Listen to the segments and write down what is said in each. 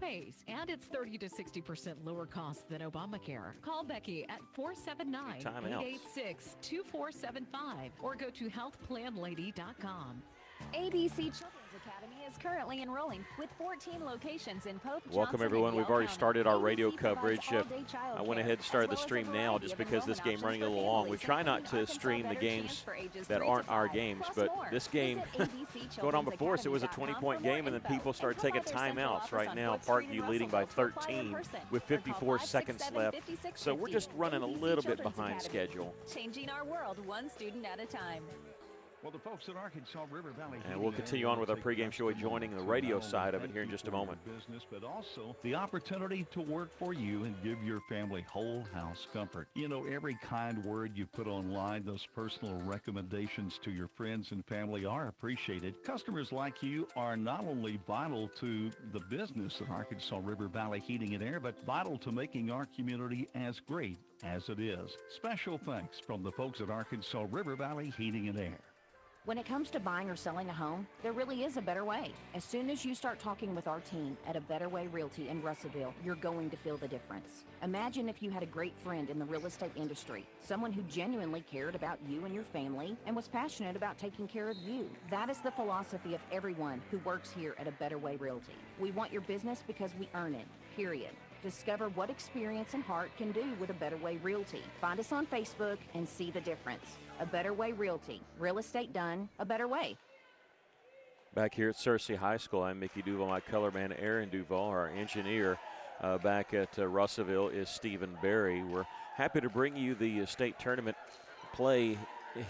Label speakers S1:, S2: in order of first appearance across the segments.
S1: ways, and it's 30 to 60% lower cost than Obamacare. Call Becky at 479-886-2475 or go to healthplanlady.com.
S2: ABC Children's Academy is currently enrolling with 14 locations in Pope.
S3: Welcome, everyone. We've already started our radio coverage. I went ahead and started the stream now just because this game running a little long. We try not to stream the games that aren't our games, but this game going on before us, it was a 20-point game, and then people started taking timeouts. Right now, Parkview leading by 13 with 54 seconds left. So we're just running a little bit behind schedule.
S2: Changing our world one student at a time.
S4: Well, the folks at Arkansas River Valley.
S3: And we'll continue on with our pregame show, joining the radio side of it here in just a moment.
S4: Business, but also the opportunity to work for you and give your family whole house comfort. You know, every kind word you put online, those personal recommendations to your friends and family are appreciated. Customers like you are not only vital to the business of Arkansas River Valley Heating and Air, but vital to making our community as great as it is. Special thanks from the folks at Arkansas River Valley Heating and Air.
S5: When it comes to buying or selling a home, there really is a better way. As soon as you start talking with our team at A Better Way Realty in Russellville, you're going to feel the difference. Imagine if you had a great friend in the real estate industry, someone who genuinely cared about you and your family and was passionate about taking care of you. That is the philosophy of everyone who works here at A Better Way Realty. We want your business because we earn it, period. Discover what experience and heart can do with A Better Way Realty. Find us on Facebook and see the difference. A Better Way Realty. Real estate done a better way.
S3: Back here at Searcy High School, I'm Mickey Duval. My color man, Aaron Duval, our engineer back at Russellville is Stephen Berry. We're happy to bring you the state tournament play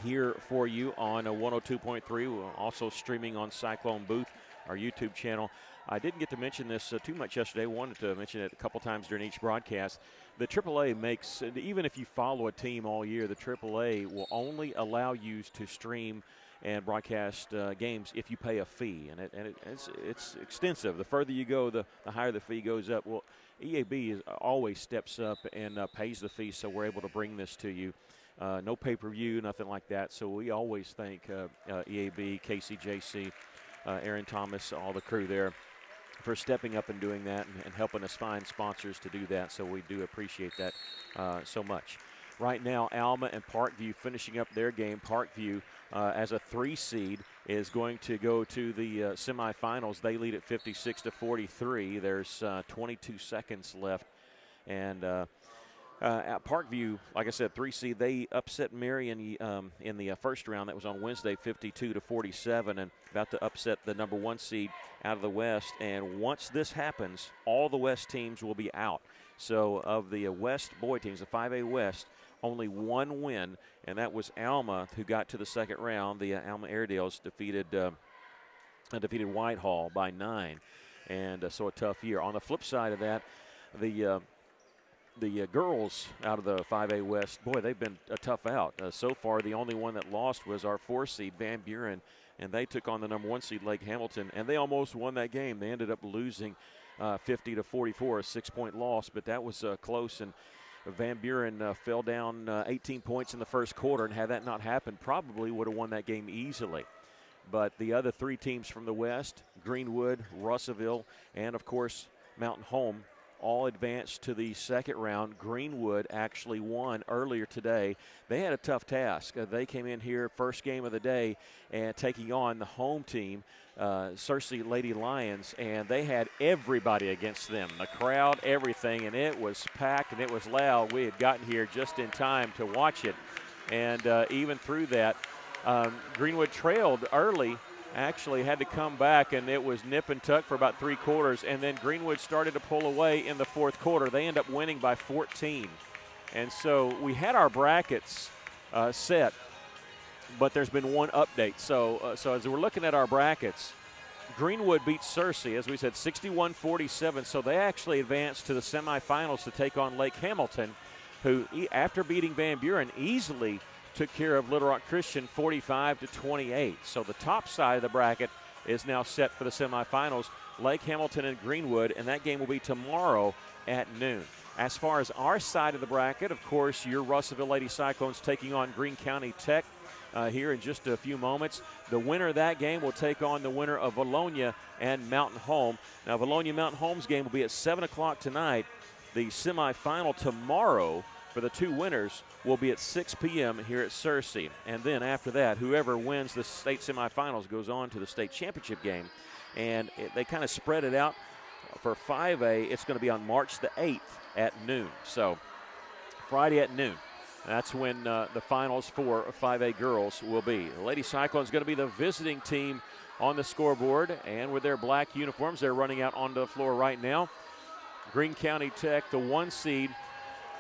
S3: here for you on 102.3. We're also streaming on Cyclone Booth, our YouTube channel. I didn't get to mention this too much yesterday. Wanted to mention it a couple times during each broadcast. The AAA makes, even if you follow a team all year, the AAA will only allow you to stream and broadcast games if you pay a fee, and it's extensive. The further you go, the higher the fee goes up. Well, EAB always steps up and pays the fee, so we're able to bring this to you. No pay-per-view, nothing like that. So we always thank EAB, KCJC, Aaron Thomas, all the crew there, for stepping up and doing that and helping us find sponsors to do that. So we do appreciate that so much. Right now, Alma and Parkview finishing up their game. Parkview, as a 3 seed, is going to go to the semifinals. They lead at 56-43. There's 22 seconds left. And at Parkview, like I said, 3 seed, they upset Marion in the first round. That was on Wednesday, 52-47, and about to upset the number 1 seed out of the West. And once this happens, all the West teams will be out. So of the West boy teams, the 5A West, only 1 win, and that was Alma, who got to the second round. The Alma Airedales defeated Whitehall by 9, and so a tough year. On the flip side of that, the girls out of the 5A West, boy, they've been a tough out. So far, the only one that lost was our 4 seed, Van Buren, and they took on the number 1 seed, Lake Hamilton, and they almost won that game. They ended up losing 50-44, a 6-point loss, but that was close, and Van Buren fell down 18 points in the first quarter, and had that not happened, probably would have won that game easily. But the other 3 teams from the West, Greenwood, Russellville, and, of course, Mountain Home, all advanced to the second round. Greenwood actually won earlier today. They had a tough task. They came in here first game of the day and taking on the home team, Searcy Lady Lions, and they had everybody against them. The crowd, everything, and it was packed and it was loud. We had gotten here just in time to watch it, and even through that, Greenwood trailed early, actually had to come back, and it was nip and tuck for about 3 quarters, and then Greenwood started to pull away in the fourth quarter. They end up winning by 14. And so we had our brackets set, but there's been one update. So as we're looking at our brackets, Greenwood beat Searcy, as we said, 61-47, so they actually advanced to the semifinals to take on Lake Hamilton, who, after beating Van Buren, easily took care of Little Rock Christian 45-28. So the top side of the bracket is now set for the semifinals, Lake Hamilton and Greenwood, and that game will be tomorrow at noon. As far as our side of the bracket, of course, your Russellville Lady Cyclones taking on Greene County Tech. here in just a few moments. The winner of that game will take on the winner of Valonia and Mountain Home. Now, Valonia Mountain Home's game will be at 7 o'clock tonight. The semifinal tomorrow for the two winners will be at 6 p.m. here at Searcy. And then after that, whoever wins the state semifinals goes on to the state championship game. And they kind of spread it out. For 5A, it's going to be on March the 8th at noon. So Friday at noon. That's when the finals for 5A girls will be. The Lady Cyclones is going to be the visiting team on the scoreboard. And with their black uniforms, they're running out onto the floor right now. Greene County Tech, the 1 seed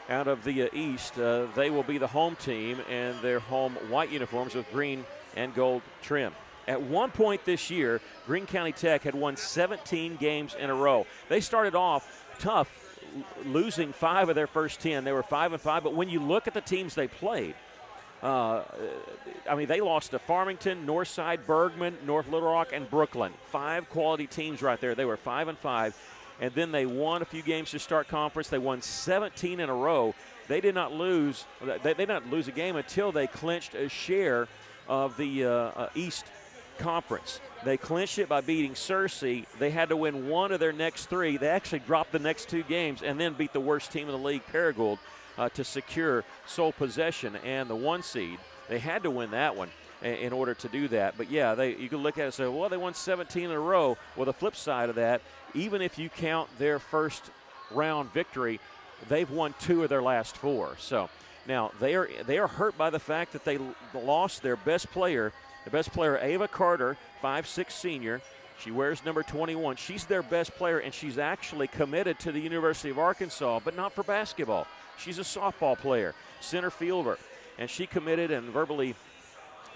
S3: out of the East, they will be the home team, and their home white uniforms with green and gold trim. At one point this year, Greene County Tech had won 17 games in a row. They started off tough, losing 5 of their first 10. They were 5-5, but when you look at the teams they played, they lost to Farmington, Northside, Bergman, North Little Rock, and Brooklyn. 5 quality teams right there. They were 5-5. And then they won a few games to start conference. They won 17 in a row. They did not lose. They did not lose a game until they clinched a share of the East Conference. They clinched it by beating Searcy. They had to win 1 of their next 3. They actually dropped the next 2 games and then beat the worst team in the league, Paragould, to secure sole possession and the 1 seed. They had to win that one in order to do that. But, yeah, you can look at it and say, well, they won 17 in a row. Well, the flip side of that, even if you count their first round victory, they've won 2 of their last 4. So now they are hurt by the fact that they lost their best player, Ava Carter, 5'6" senior. She wears number 21. She's their best player, and she's actually committed to the University of Arkansas, but not for basketball. She's a softball player, center fielder, and she committed and verbally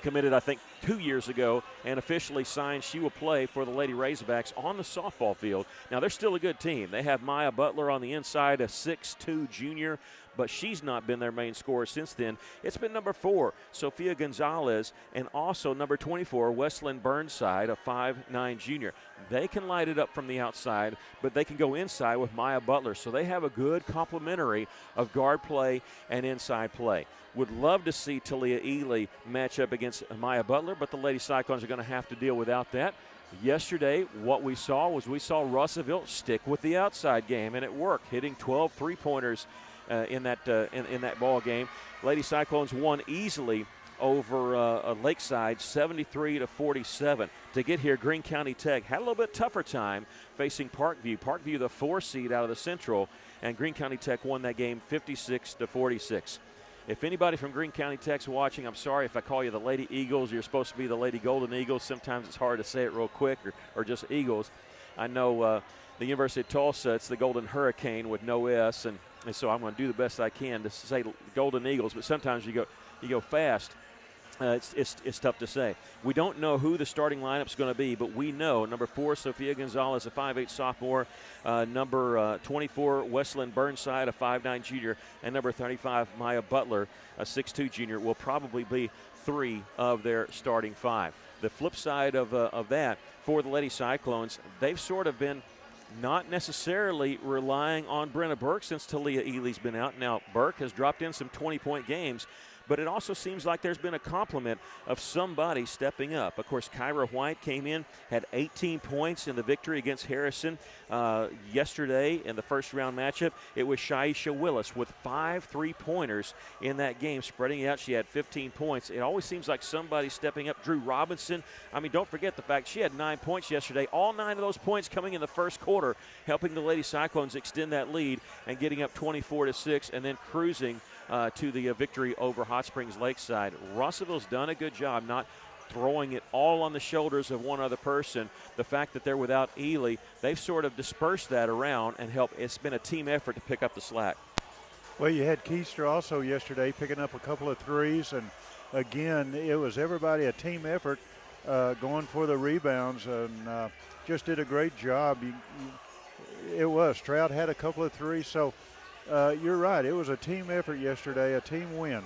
S3: committed, I think, 2 years ago, and officially signed. She will play for the Lady Razorbacks on the softball field. Now, they're still a good team. They have Maya Butler on the inside, a 6'2" junior, but she's not been their main scorer since then. It's been number 4, Sophia Gonzalez, and also number 24, Wesleyan Burnside, a 5'9" junior. They can light it up from the outside, but they can go inside with Maya Butler. So they have a good complementary of guard play and inside play. Would love to see Talia Ely match up against Maya Butler, but the Lady Cyclones are going to have to deal without that. Yesterday, what we saw Russellville stick with the outside game, and it worked, hitting 12 three-pointers in that ball game. Lady Cyclones won easily over Lakeside, 73-47. To get here, Greene County Tech had a little bit tougher time facing Parkview. Parkview, the 4 seed out of the Central, and Greene County Tech won that game 56-46. If anybody from Greene County Tech's watching, I'm sorry if I call you the Lady Eagles. You're supposed to be the Lady Golden Eagles. Sometimes it's hard to say it real quick, or just Eagles. I know the University of Tulsa, it's the Golden Hurricane with no S, and so I'm going to do the best I can to say Golden Eagles, but sometimes you go fast. It's tough to say. We don't know who the starting lineup's going to be, but we know number 4, Sophia Gonzalez, a 5'8" sophomore, number 24, Wesleyan Burnside, a 5'9" junior, and number 35, Maya Butler, a 6'2" junior, will probably be 3 of their starting 5. The flip side of that, for the Lady Cyclones, they've sort of been not necessarily relying on Brenna Burke since Talia Ely's been out. Now, Burke has dropped in some 20-point games, but it also seems like there's been a complement of somebody stepping up. Of course, Kyra White came in, had 18 points in the victory against Harrison yesterday in the first-round matchup. It was Shaisha Willis with 5 3-pointers in that game, spreading it out. She had 15 points. It always seems like somebody's stepping up. Drew Robinson, don't forget the fact she had 9 points yesterday. All 9 of those points coming in the first quarter, helping the Lady Cyclones extend that lead and getting up 24-6 and then cruising to the victory over Hot Springs Lakeside. Russellville's done a good job not throwing it all on the shoulders of one other person. The fact that they're without Ely, they've sort of dispersed that around and helped. It's been a team effort to pick up the slack.
S6: Well, you had Keister also yesterday picking up a couple of threes, and again, it was everybody a team effort going for the rebounds, and just did a great job. It was. Stroud had a couple of threes, so you're right. It was a team effort yesterday, a team win.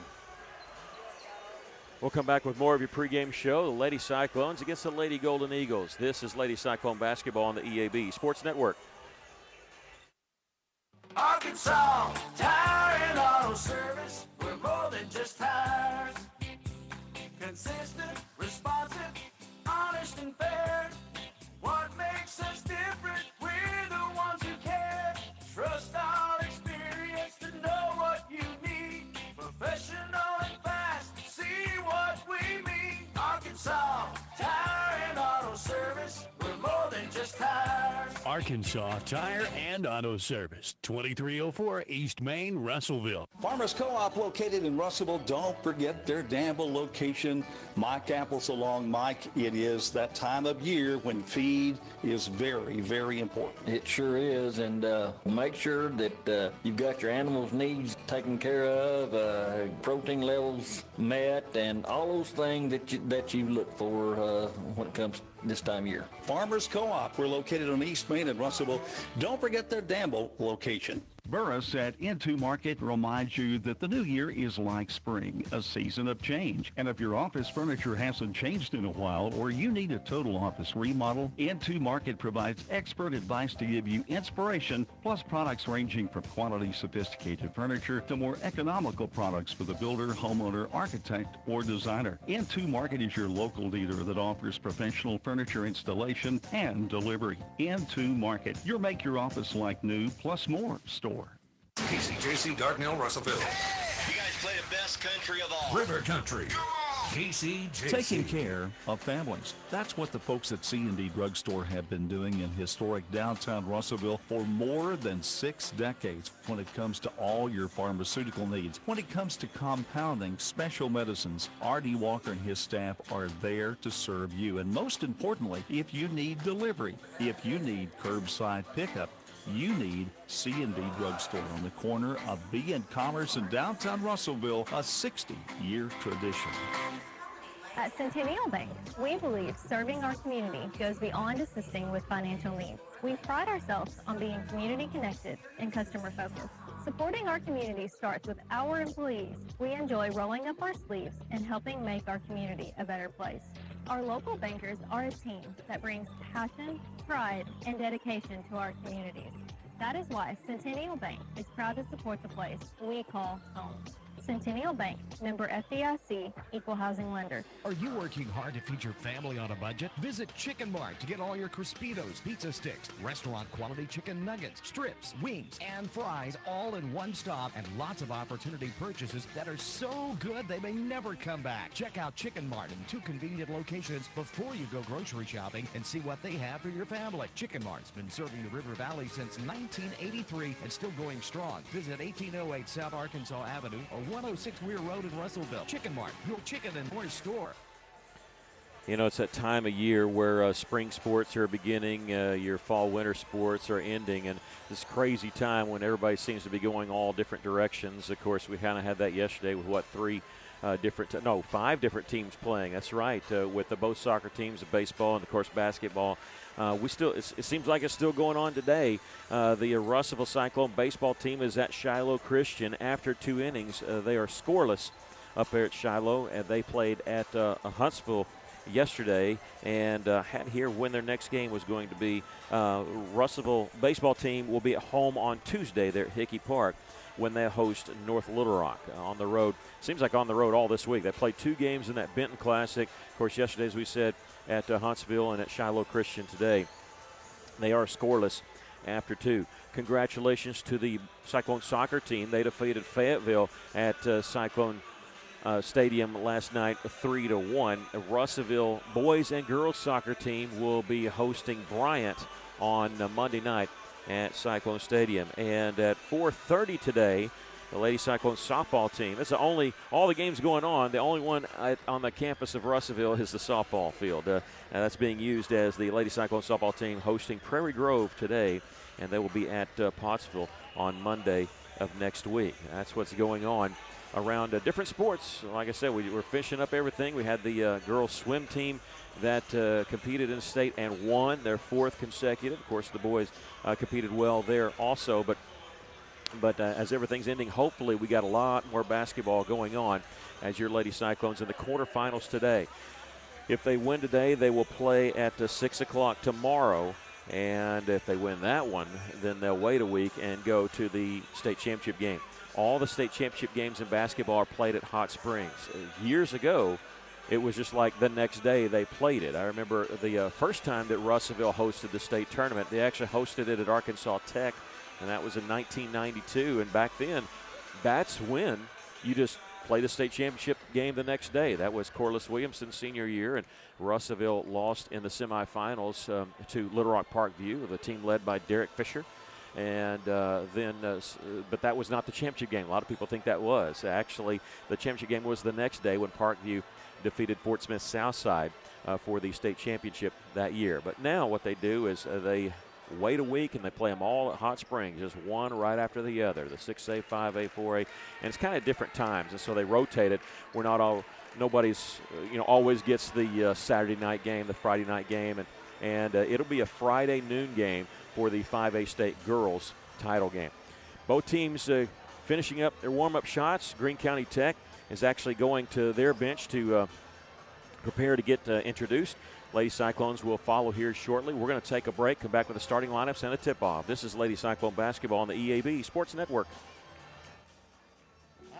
S3: We'll come back with more of your pregame show. The Lady Cyclones against the Lady Golden Eagles. This is Lady Cyclone basketball on the EAB Sports Network.
S7: Arkansas Tire and Auto Service. We're more than just tires. Arkansas Tire and Auto Service, 2304 East Main, Russellville.
S4: Farmers Co-op located in Russellville. Don't forget their Danville location. Mike Apples along. Mike, it is that time of year when feed is very, very important.
S8: It sure is, and make sure that you've got your animals' needs taken care of, protein levels met, and all those things that you look for when it comes this time of year.
S4: Farmers Co-op. We're located on East Main in Russellville. Don't forget their Danville location. Burris at Into Market reminds you that the new year is like spring, a season of change. And if your office furniture hasn't changed in a while or you need a total office remodel, Into Market provides expert advice to give you inspiration, plus products ranging from quality, sophisticated furniture to more economical products for the builder, homeowner, architect, or designer. Into Market is your local dealer that offers professional furniture installation and delivery. Into Market, your make your office like new plus more store.
S9: KCJC, Dardanelle, Russellville.
S10: You guys play the best country of all.
S9: River Country. KCJC.
S4: Taking care of families. That's what the folks at C&D Drugstore have been doing in historic downtown Russellville for more than 6 decades when it comes to all your pharmaceutical needs. When it comes to compounding, special medicines, R.D. Walker and his staff are there to serve you. And most importantly, if you need delivery, if you need curbside pickup, you need C&D Drugstore on the corner of B and Commerce in downtown Russellville, a 60-year tradition.
S11: At Centennial Bank, we believe serving our community goes beyond assisting with financial needs. We pride ourselves on being community connected and customer focused. Supporting our community starts with our employees. We enjoy rolling up our sleeves and helping make our community a better place. Our local bankers are a team that brings passion, pride, and dedication to our communities. That is why Centennial Bank is proud to support the place we call home. Centennial Bank, member FDIC, equal housing lender.
S12: Are you working hard to feed your family on a budget? Visit Chicken Mart to get all your Crispitos, pizza sticks, restaurant quality chicken nuggets, strips, wings, and fries all in one stop, and lots of opportunity purchases that are so good they may never come back. Check out Chicken Mart in 2 convenient locations before you go grocery shopping and see what they have for your family. Chicken Mart's been serving the River Valley since 1983 and still going strong. Visit 1808 South Arkansas Avenue or 106 Weir Road in Russellville. Chicken Mart, your chicken and more store.
S3: You know, it's that time of year where spring sports are beginning, your fall-winter sports are ending, and this crazy time when everybody seems to be going all different directions. Of course, we kind of had that yesterday with, 5 different teams playing. That's right, with both soccer teams, the baseball, and, of course, basketball. It seems like it's still going on today. The Russellville Cyclone baseball team is at Shiloh Christian. After 2 innings, they are scoreless up there at Shiloh, and they played at Huntsville yesterday and had here when their next game was going to be. Russellville baseball team will be at home on Tuesday there at Hickey Park when they host North Little Rock on the road. Seems like on the road all this week. They played 2 games in that Benton Classic. Of course, yesterday, as we said, at Huntsville and at Shiloh Christian today. They are scoreless after 2. Congratulations to the Cyclone soccer team. They defeated Fayetteville at Cyclone Stadium last night 3-1. Russellville boys and girls soccer team will be hosting Bryant on Monday night at Cyclone Stadium. And at 4:30 today, the Lady Cyclone softball team. That's all the games going on. The only one on the campus of Russellville is the softball field. And that's being used as the Lady Cyclone softball team hosting Prairie Grove today. And they will be at Pottsville on Monday of next week. That's what's going on around different sports. Like I said, we're finishing up everything. We had the girls swim team that competed in state and won their 4th consecutive. Of course, the boys competed well there also. But as everything's ending, hopefully we got a lot more basketball going on as your Lady Cyclones in the quarterfinals today. If they win today, they will play at 6 o'clock tomorrow. And if they win that one, then they'll wait a week and go to the state championship game. All the state championship games in basketball are played at Hot Springs. Years ago, it was just like the next day they played it. I remember the first time that Russellville hosted the state tournament, they actually hosted it at Arkansas Tech, and that was in 1992. And back then, that's when you just play the state championship game the next day. That was Corliss Williamson's senior year, and Russellville lost in the semifinals to Little Rock Parkview, the team led by Derek Fisher. And but that was not the championship game. A lot of people think that was. Actually, the championship game was the next day when Parkview defeated Fort Smith Southside for the state championship that year. But now what they do is they wait a week and they play them all at Hot Springs, just one right after the other, the 6A, 5A, 4A, and it's kind of different times, and so they rotate it. We're not all, nobody's, always gets the Saturday night game, the Friday night game, and it'll be a Friday noon game for the 5A state girls title game. Both teams finishing up their warm-up shots. Greene County Tech is actually going to their bench to prepare to get introduced. Lady Cyclones will follow here shortly. We're going to take a break, come back with the starting lineups and a tip-off. This is Lady Cyclone basketball on the EAB Sports Network.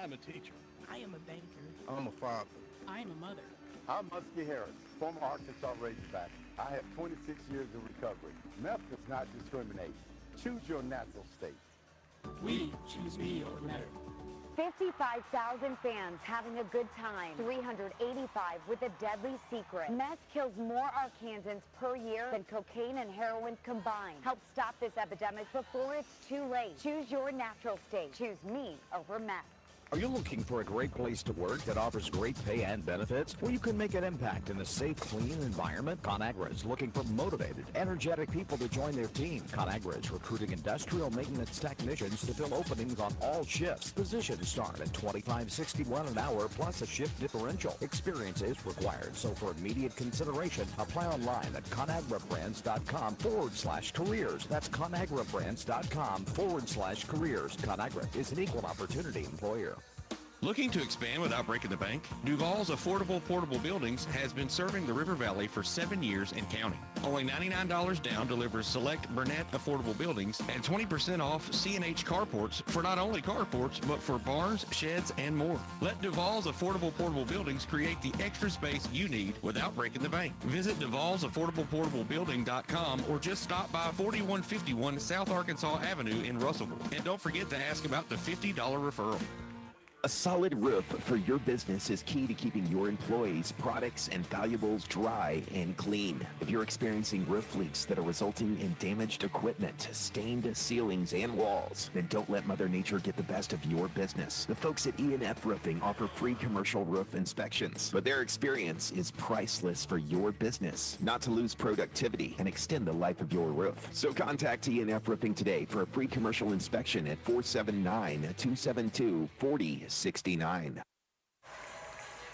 S13: I'm a teacher.
S14: I am a banker.
S13: I'm a father.
S14: I am a mother.
S15: I'm Muskie Harris, former Arkansas Razorback. I have 26 years of recovery. Meth does not discriminate. Choose your natural state.
S14: We choose me over meth.
S16: 55,000 fans having a good time. 385 with a deadly secret. Meth kills more Arkansans per year than cocaine and heroin combined. Help stop this epidemic before it's too late. Choose your natural state. Choose me over meth.
S12: Are you looking for a great place to work that offers great pay and benefits, where you can make an impact in a safe, clean environment? ConAgra is looking for motivated, energetic people to join their team. ConAgra is recruiting industrial maintenance technicians to fill openings on all shifts. Positions start at $25.61 an hour plus a shift differential. Experience is required, so for immediate consideration, apply online at ConAgraBrands.com/careers. That's ConAgraBrands.com/careers. ConAgra is an equal opportunity employer.
S17: Looking to expand without breaking the bank? Duval's Affordable Portable Buildings has been serving the River Valley for 7 years and counting. Only $99 down delivers select Burnett Affordable Buildings and 20% off C&H carports for not only carports, but for barns, sheds, and more. Let Duval's Affordable Portable Buildings create the extra space you need without breaking the bank. Visit Duval'sAffordablePortableBuilding.com or just stop by 4151 South Arkansas Avenue in Russellville. And don't forget to ask about the $50 referral.
S18: A solid roof for your business is key to keeping your employees, products, and valuables dry and clean. If you're experiencing roof leaks that are resulting in damaged equipment, stained ceilings, and walls, then don't let Mother Nature get the best of your business. The folks at E&F Roofing offer free commercial roof inspections, but their experience is priceless for your business, not to lose productivity and extend the life of your roof. So contact E&F Roofing today for a free commercial inspection at 479-272-4069.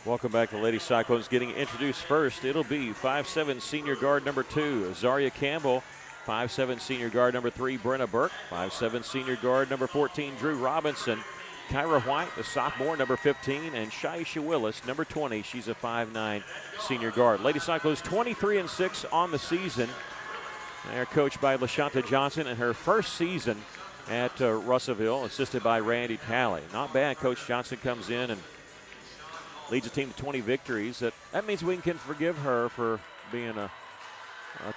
S3: Welcome back to Lady Cyclones. Getting introduced first, it'll be 5'7" senior guard number 2, Zaria Campbell. 5'7" senior guard number 3, Brenna Burke. 5'7" senior guard number 14, Drew Robinson. Kyra White, the sophomore, number 15, and Shaisha Willis, number 20. She's a 5'9" senior guard. Lady Cyclones 23-6 on the season. They're coached by LaShanta Johnson in her first season at Russellville, assisted by Randy Talley. Not bad. Coach Johnson comes in and leads the team to 20 victories. That means we can forgive her for being a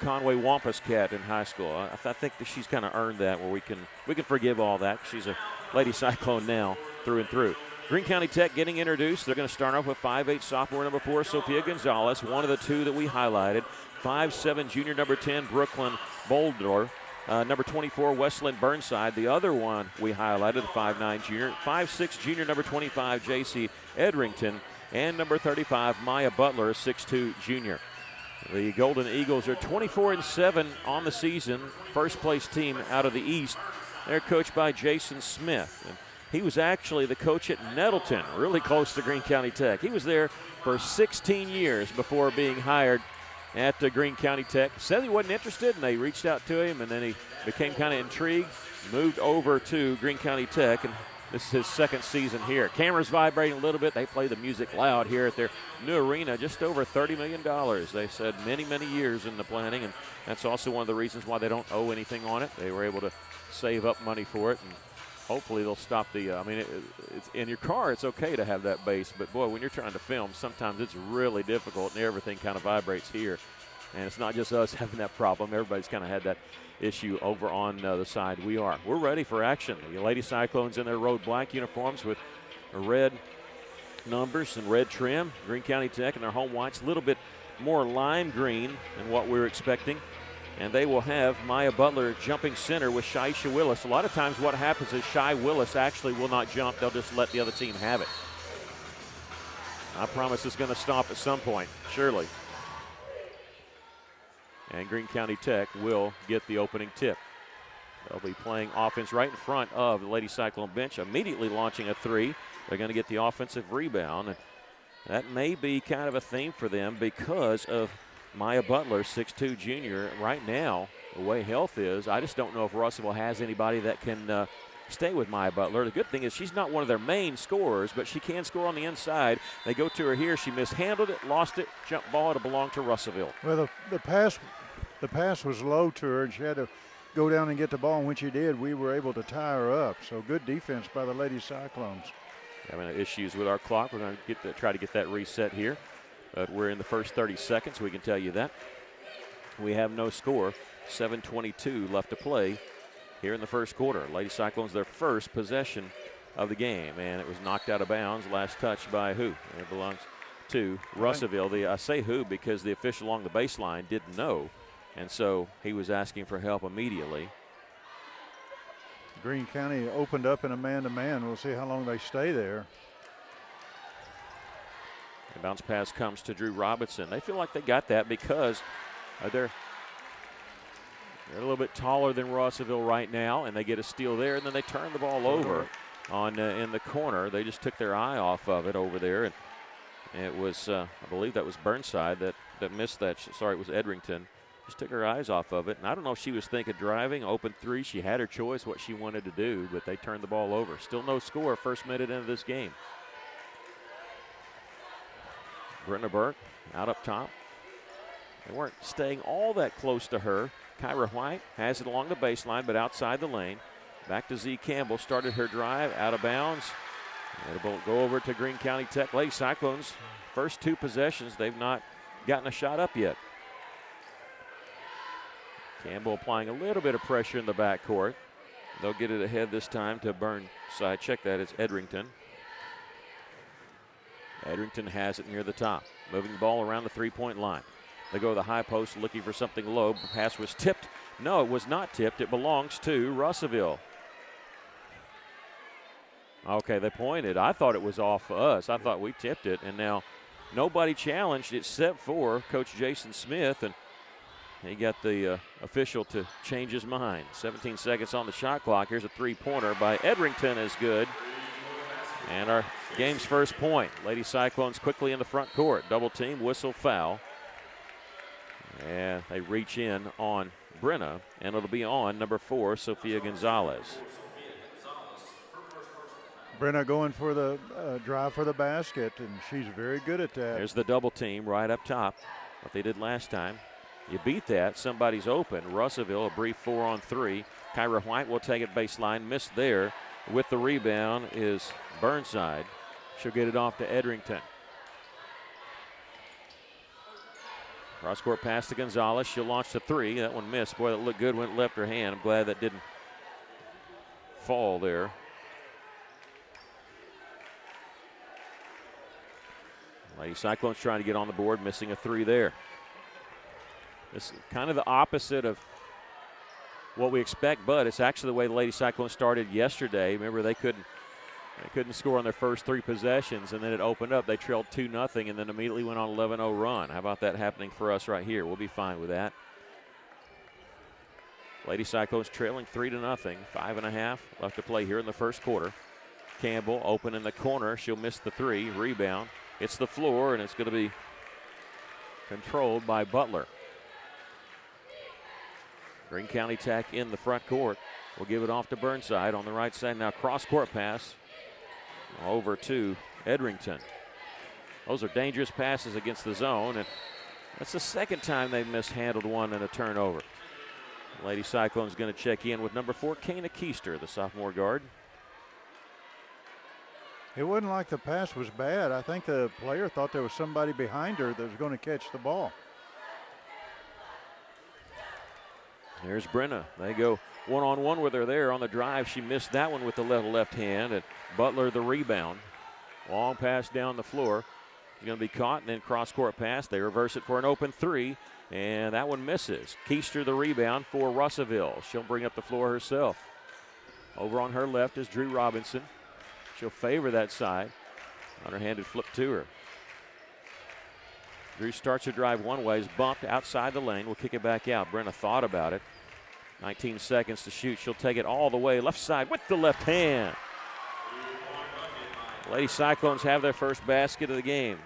S3: Conway Wampus cat in high school. I think that she's kind of earned that, where we can forgive all that. She's a Lady Cyclone now through and through. Greene County Tech getting introduced. They're going to start off with 5'8" sophomore number 4, Sophia Gonzalez, one of the two that we highlighted. 5'7" junior number 10, Brooklyn Boldor. Number 24, Westland Burnside, the other one we highlighted, the 5'9" junior. 5'6" junior number 25, J.C. Edrington. And number 35, Maya Butler, 6'2" junior. The Golden Eagles are 24-7 on the season, first place team out of the East. They're coached by Jason Smith. And he was actually the coach at Nettleton, really close to Greene County Tech. He was there for 16 years before being hired at Greene County Tech. Said he wasn't interested, and they reached out to him, and then he became kind of intrigued, moved over to Greene County Tech, and this is his second season here. Cameras vibrating a little bit. They play the music loud here at their new arena, just over $30 million. They said many, many years in the planning, and that's also one of the reasons why they don't owe anything on it. They were able to save up money for it, and hopefully they'll stop the, it's in your car, it's okay to have that bass, but boy, when you're trying to film, sometimes it's really difficult and everything kind of vibrates here. And it's not just us having that problem. Everybody's kind of had that issue over on the side we are. We're ready for action. The Lady Cyclones in their road black uniforms with a red numbers and red trim. Greene County Tech and their home whites, a little bit more lime green than what we were expecting. And they will have Maya Butler jumping center with Shaisha Willis. A lot of times what happens is Shai Willis actually will not jump. They'll just let the other team have it. I promise it's going to stop at some point, surely. And Greene County Tech will get the opening tip. They'll be playing offense right in front of the Lady Cyclone bench, immediately launching a three. They're going to get the offensive rebound. And that may be kind of a theme for them because of Maya Butler, 6'2 junior. Right now, the way health is, I just don't know if Russellville has anybody that can stay with Maya Butler. The good thing is she's not one of their main scorers, but she can score on the inside. They go to her here. She mishandled it, lost it, jump ball. It'll belong to Russellville.
S6: Well, the pass was low to her, and she had to go down and get the ball. And when she did, we were able to tie her up. So good defense by the Lady Cyclones.
S3: Having issues with our clock. We're going to try to get that reset here. But we're in the first 30 seconds, we can tell you that. We have no score. 7:22 left to play here in the first quarter. Lady Cyclones, their first possession of the game, and it was knocked out of bounds. Last touch by who? It belongs to Russellville. I say who because the official along the baseline didn't know, and so he was asking for help immediately.
S6: Greene County opened up in a man-to-man. We'll see how long they stay there.
S3: The bounce pass comes to Drew Robinson. They feel like they got that because they're a little bit taller than Russellville right now, and they get a steal there, and then they turn the ball over on in the corner. They just took their eye off of it over there, and it was, I believe that was Burnside that missed that. Sorry, it was Edrington. Just took her eyes off of it, and I don't know if she was thinking driving, open three. She had her choice what she wanted to do, but they turned the ball over. Still no score first minute into this game. Brenna Burke out up top. They weren't staying all that close to her. Kyra White has it along the baseline, but outside the lane. Back to Z Campbell. Started her drive out of bounds. It'll go over to Greene County Tech. Lady Cyclones, first two possessions, they've not gotten a shot up yet. Campbell applying a little bit of pressure in the backcourt. They'll get it ahead this time to Burnside. Check that, it's Edrington. Edrington has it near the top. Moving the ball around the three-point line. They go to the high post looking for something low. Pass was tipped. No, it was not tipped. It belongs to Russellville. Okay, they pointed. I thought it was off us. I thought we tipped it. And now nobody challenged except for Coach Jason Smith. And he got the official to change his mind. 17 seconds on the shot clock. Here's a three-pointer by Edrington is good. And our game's first point. Lady Cyclones quickly in the front court. Double team, whistle, foul. And they reach in on Brenna, and it'll be on number 4, Sophia Gonzalez.
S6: Brenna going for the drive for the basket, and she's very good at that.
S3: There's the double team right up top, what they did last time. You beat that, somebody's open. Russellville, a brief 4-on-3. Kyra White will take it baseline, missed there. With the rebound is Burnside. She'll get it off to Edrington. Cross-court pass to Gonzalez. She'll launch the three. That one missed. Boy, that looked good. Went left her hand. I'm glad that didn't fall there. Lady Cyclones trying to get on the board, missing a three there. This is kind of the opposite of what we expect, but it's actually the way the Lady Cyclones started yesterday. Remember, they couldn't score on their first three possessions, and then it opened up. They trailed 2-0 and then immediately went on an 11-0 run. How about that happening for us right here? We'll be fine with that. Lady Cyclones trailing 3-0, 5.5 left to play here in the first quarter. Campbell open in the corner. She'll miss the three. Rebound. It's the floor, and it's going to be controlled by Butler. Greene County Tech in the front court. We'll give it off to Burnside on the right side. Now cross-court pass over to Edrington. Those are dangerous passes against the zone, and that's the second time they've mishandled one in a turnover. Lady Cyclone's going to check in with number 4, Kana Keister, the sophomore guard.
S6: It wasn't like the pass was bad. I think the player thought there was somebody behind her that was going to catch the ball.
S3: There's Brenna. They go one-on-one with her there on the drive. She missed that one with the left hand, and Butler the rebound. Long pass down the floor. Going to be caught, and then cross-court pass. They reverse it for an open three, and that one misses. Keister the rebound for Russellville. She'll bring up the floor herself. Over on her left is Drew Robinson. She'll favor that side. Underhanded flip to her. Drew starts her drive one way, is bumped outside the lane. Will kick it back out. Brenna thought about it. 19 seconds to shoot. She'll take it all the way left side with the left hand. Lady Cyclones have their first basket of the game.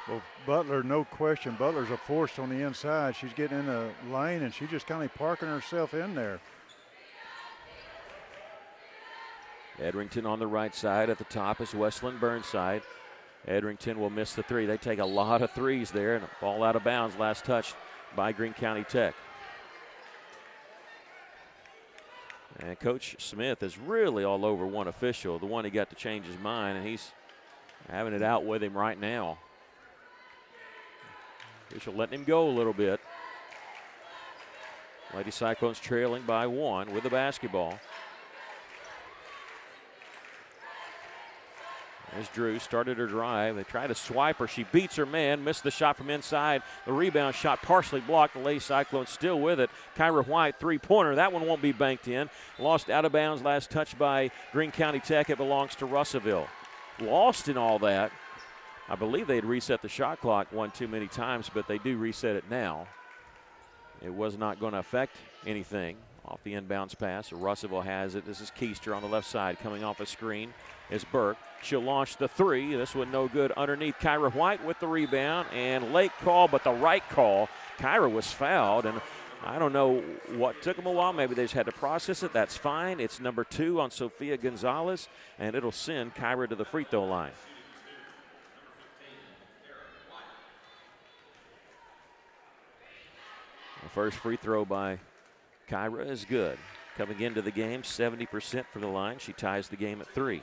S6: Well, Butler, no question. Butler's a force on the inside. She's getting in the lane, and she's just kind of parking herself in there.
S3: Edrington on the right side. At the top is Westland Burnside. Edrington will miss the three. They take a lot of threes there, and a ball out of bounds. Last touch by Greene County Tech. And Coach Smith is really all over one official, the one he got to change his mind, and he's having it out with him right now. Official letting him go a little bit. Lady Cyclones trailing by one with the basketball. As Drew started her drive, they try to swipe her. She beats her man, missed the shot from inside. The rebound shot partially blocked. The Lady Cyclones still with it. Kyra White, three-pointer. That one won't be banked in. Lost out of bounds, last touch by Greene County Tech. It belongs to Russellville. Lost in all that. I believe they'd reset the shot clock one too many times, but they do reset it now. It was not going to affect anything. Off the inbounds pass, Russellville has it. This is Keister on the left side. Coming off a screen is Burke. She'll launch the three. This one no good underneath. Kyra White with the rebound, and late call, but the right call. Kyra was fouled, and I don't know what took them a while. Maybe they just had to process it. That's fine. It's number 2 on Sophia Gonzalez, and it'll send Kyra to the free throw line. The first free throw by Kyra is good. Coming into the game, 70% from the line. She ties the game at 3.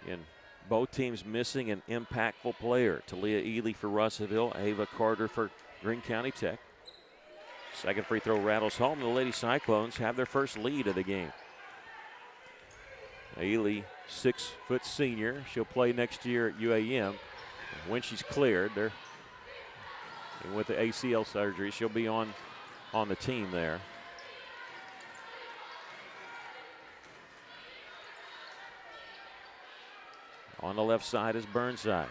S3: And both teams missing an impactful player. Talia Ely for Russellville, Ava Carter for Greene County Tech. Second free throw rattles home. The Lady Cyclones have their first lead of the game. Ely, 6-foot senior. She'll play next year at UAM. When she's cleared, and with the ACL surgery, she'll be on the team there. On the left side is Burnside.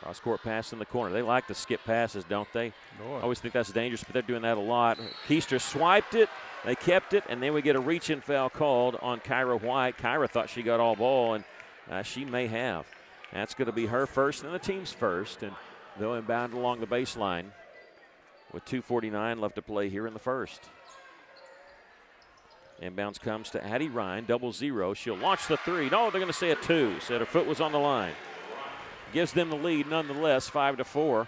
S3: Cross-court pass in the corner. They like to skip passes, don't they?
S6: Boy.
S3: I always think that's dangerous, but they're doing that a lot. Keister swiped it. They kept it, and then we get a reach-in foul called on Kyra White. Kyra thought she got all ball, and she may have. That's going to be her first and the team's first, and they'll inbound along the baseline with 2:49 left to play here in the first. Inbounds comes to Addie Ryan, 0-0. She'll launch the three. No, they're going to say a 2. Said her foot was on the line. Gives them the lead nonetheless, 5-4.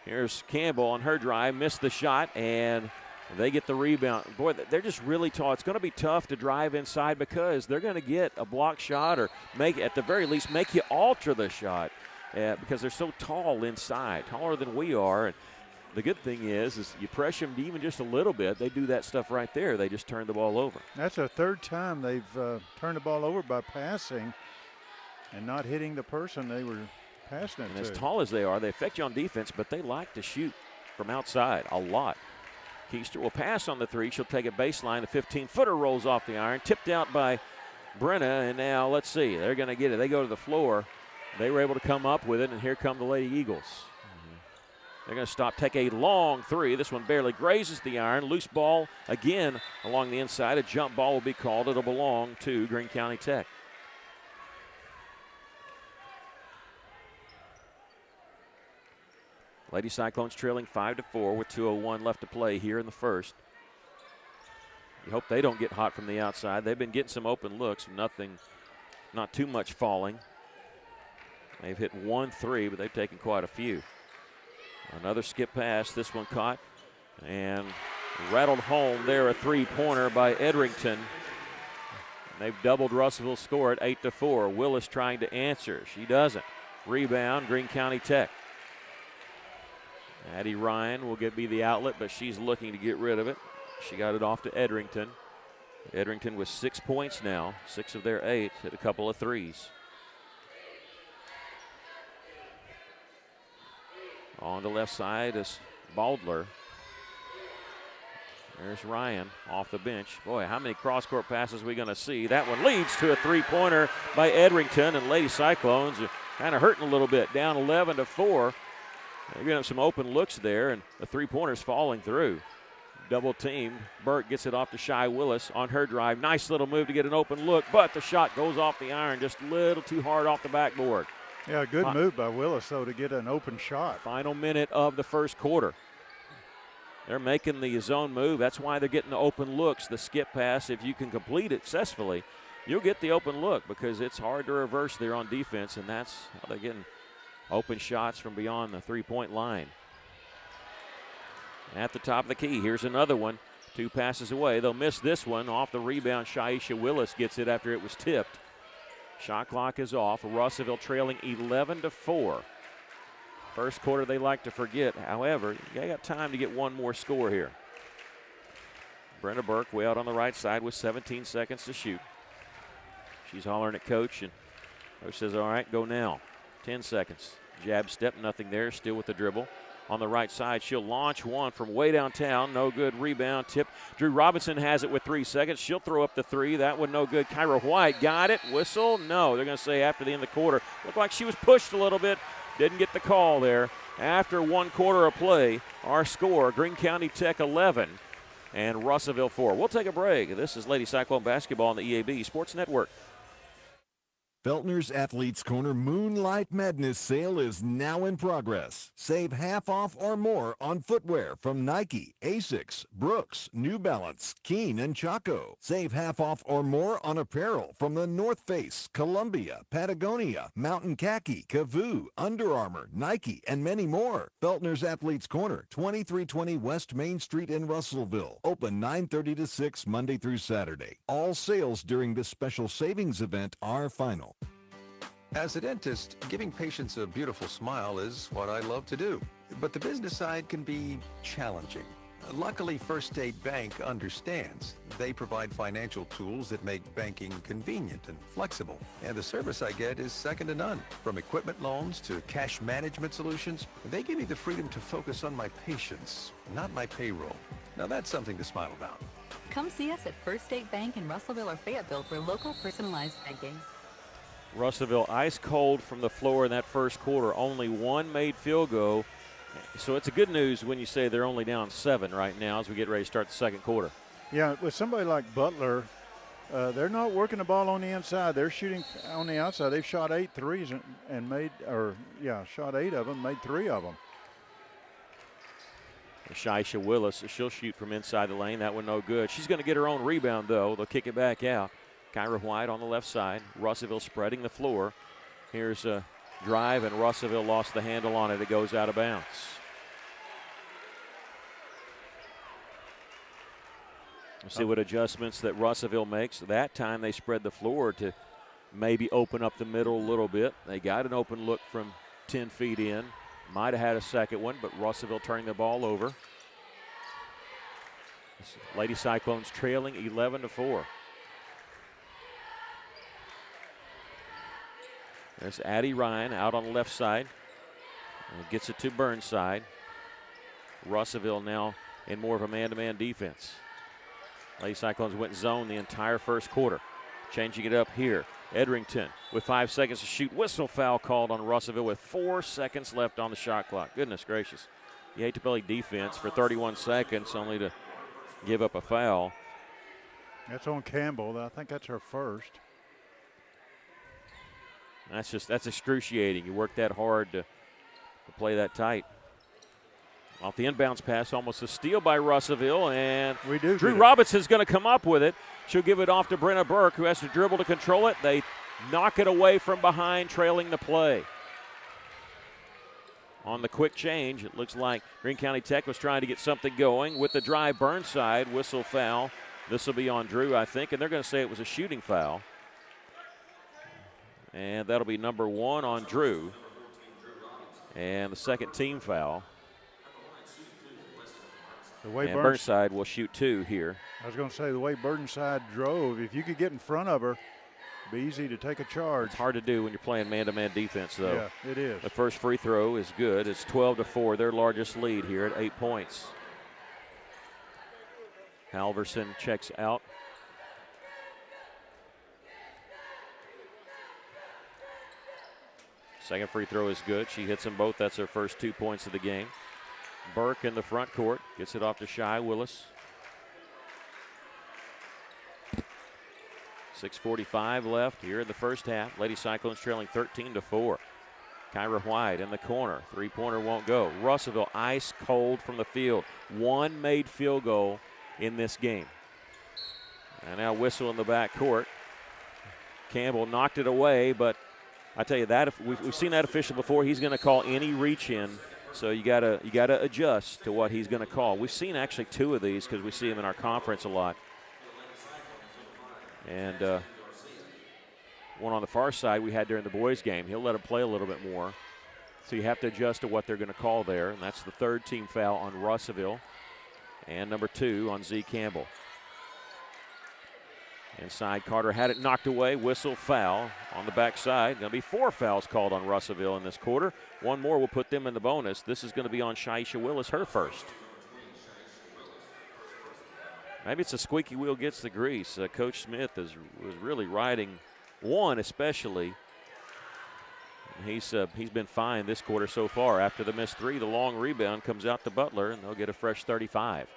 S3: Here's Campbell on her drive, missed the shot, and they get the rebound. Boy, they're just really tall. It's going to be tough to drive inside because they're going to get a block shot or make, at the very least, make you alter the shot because they're so tall inside, taller than we are. And the good thing is you press them even just a little bit, they do that stuff right there. They just turn the ball over.
S6: That's the third time they've turned the ball over by passing and not hitting the person they were passing it to.
S3: And as tall as they are, they affect you on defense, but they like to shoot from outside a lot. Keister will pass on the three. She'll take a baseline. The 15-footer rolls off the iron, tipped out by Brenna, and now let's see. They're going to get it. They go to the floor. They were able to come up with it, and here come the Lady Eagles. They're going to stop, take a long three. This one barely grazes the iron. Loose ball again along the inside. A jump ball will be called. It'll belong to Greene County Tech. Lady Cyclones trailing 5-4 with 2:01 left to play here in the first. You hope they don't get hot from the outside. They've been getting some open looks. Nothing, not too much falling. They've hit 1 3, but they've taken quite a few. Another skip pass. This one caught and rattled home there. A three-pointer by Edrington. They've doubled Russellville's score at 8-4. Willis trying to answer. She doesn't. Rebound, Greene County Tech. Addie Ryan will be the outlet, but she's looking to get rid of it. She got it off to Edrington. Edrington with 6 points now, 6 of their 8, hit a couple of threes. On the left side is Baldler. There's Ryan off the bench. Boy, how many cross-court passes are we going to see? That one leads to a three-pointer by Edrington, and Lady Cyclones are kind of hurting a little bit, down 11-4. They're getting some open looks there, and the three-pointer's falling through. Double team. Burke gets it off to Shy Willis on her drive. Nice little move to get an open look, but the shot goes off the iron just a little too hard off the backboard.
S6: Yeah, good move by Willis, though, to get an open shot.
S3: Final minute of the first quarter. They're making the zone move. That's why they're getting the open looks, the skip pass. If you can complete it successfully, you'll get the open look because it's hard to reverse there on defense, and that's how they're getting open shots from beyond the three-point line. At the top of the key, here's another one. 2 passes away. They'll miss this one. Off the rebound, Shaisha Willis gets it after it was tipped. Shot clock is off. Russellville trailing 11-4. First quarter they like to forget. However, they got time to get one more score here. Brenna Burke way out on the right side with 17 seconds to shoot. She's hollering at Coach, and Coach says, all right, go now. 10 seconds. Jab step, nothing there, still with the dribble. On the right side, she'll launch one from way downtown. No good. Rebound, tip. Drew Robinson has it with 3 seconds. She'll throw up the three. That one no good. Kyra White got it. Whistle? No. They're going to say after the end of the quarter. Looked like she was pushed a little bit. Didn't get the call there. After 1 quarter of play, our score, Greene County Tech 11 and Russellville 4. We'll take a break. This is Lady Cyclone basketball on the EAB Sports Network.
S13: Feltner's Athletes Corner Moonlight Madness sale is now in progress. Save half off or more on footwear from Nike, Asics, Brooks, New Balance, Keen, and Chaco. Save half off or more on apparel from the North Face, Columbia, Patagonia, Mountain Khaki, Kavoo, Under Armour, Nike, and many more. Feltner's Athletes Corner, 2320 West Main Street in Russellville. Open 9:30 to 6 Monday through Saturday. All sales during this special savings event are final.
S19: As a dentist, giving patients a beautiful smile is what I love to do. But the business side can be challenging. Luckily, First State Bank understands. They provide financial tools that make banking convenient and flexible. And the service I get is second to none. From equipment loans to cash management solutions, they give me the freedom to focus on my patients, not my payroll. Now that's something to smile about.
S20: Come see us at First State Bank in Russellville or Fayetteville for local personalized banking.
S3: Russellville ice cold from the floor in that first quarter. Only one made field goal. So it's a good news when you say they're only down 7 right now as we get ready to start the second quarter.
S6: Yeah, with somebody like Butler, they're not working the ball on the inside. They're shooting on the outside. They've shot 8 threes and made, shot 8 of them, made 3 of them.
S3: Shaisha Willis, she'll shoot from inside the lane. That one no good. She's going to get her own rebound, though. They'll kick it back out. Kyra White on the left side. Russellville spreading the floor. Here's a drive, and Russellville lost the handle on it. It goes out of bounds. We'll see what adjustments that Russellville makes. That time they spread the floor to maybe open up the middle a little bit. They got an open look from 10 feet in. Might have had a second one, but Russellville turning the ball over. Lady Cyclones trailing 11-4. There's Addie Ryan out on the left side. And gets it to Burnside. Russellville now in more of a man-to-man defense. Lady Cyclones went zone the entire first quarter. Changing it up here. Edrington with 5 seconds to shoot. Whistle foul called on Russellville with 4 seconds left on the shot clock. Goodness gracious. You hate to play defense for 31 seconds only to give up a foul.
S6: That's on Campbell. I think that's her first.
S3: That's excruciating. You work that hard to play that tight. Off the inbounds pass, almost a steal by Russellville, and Drew Robinson's going to come up with it. She'll give it off to Brenna Burke, who has to dribble to control it. They knock it away from behind, trailing the play. On the quick change, it looks like Greene County Tech was trying to get something going. With the drive, Burnside, whistle foul. This will be on Drew, I think, and they're going to say it was a shooting foul. And that'll be number 1 on Drew. And the second team foul.
S6: way
S3: and Burnside will shoot 2 here.
S6: I was going to say, the way Burnside drove, if you could get in front of her, it'd be easy to take a charge.
S3: It's hard to do when you're playing man-to-man defense, though.
S6: Yeah, it is.
S3: The first free throw is good. It's 12-4, their largest lead here at 8 points. Halverson checks out. Second free throw is good. She hits them both. That's her first 2 points of the game. Burke in the front court gets it off to Shy Willis. 6:45 left here in the first half. Lady Cyclones trailing 13-4. Kyra White in the corner. Three-pointer won't go. Russellville ice cold from the field. One made field goal in this game. And now whistle in the back court. Campbell knocked it away, but I tell you that we've seen that official before. He's going to call any reach in, so you gotta adjust to what he's going to call. We've seen actually 2 of these because we see him in our conference a lot. And one on the far side we had during the boys' game. He'll let him play a little bit more, so you have to adjust to what they're going to call there. And that's the 3rd team foul on Russellville, and number 2 on Z Campbell. Inside, Carter had it knocked away. Whistle, foul on the backside. Going to be 4 fouls called on Russellville in this quarter. One more will put them in the bonus. This is going to be on Shaisha Willis, her first. Maybe it's a squeaky wheel gets the grease. Coach Smith was really riding one especially. He's been fine this quarter so far. After the missed 3, the long rebound comes out to Butler, and they'll get a fresh 35.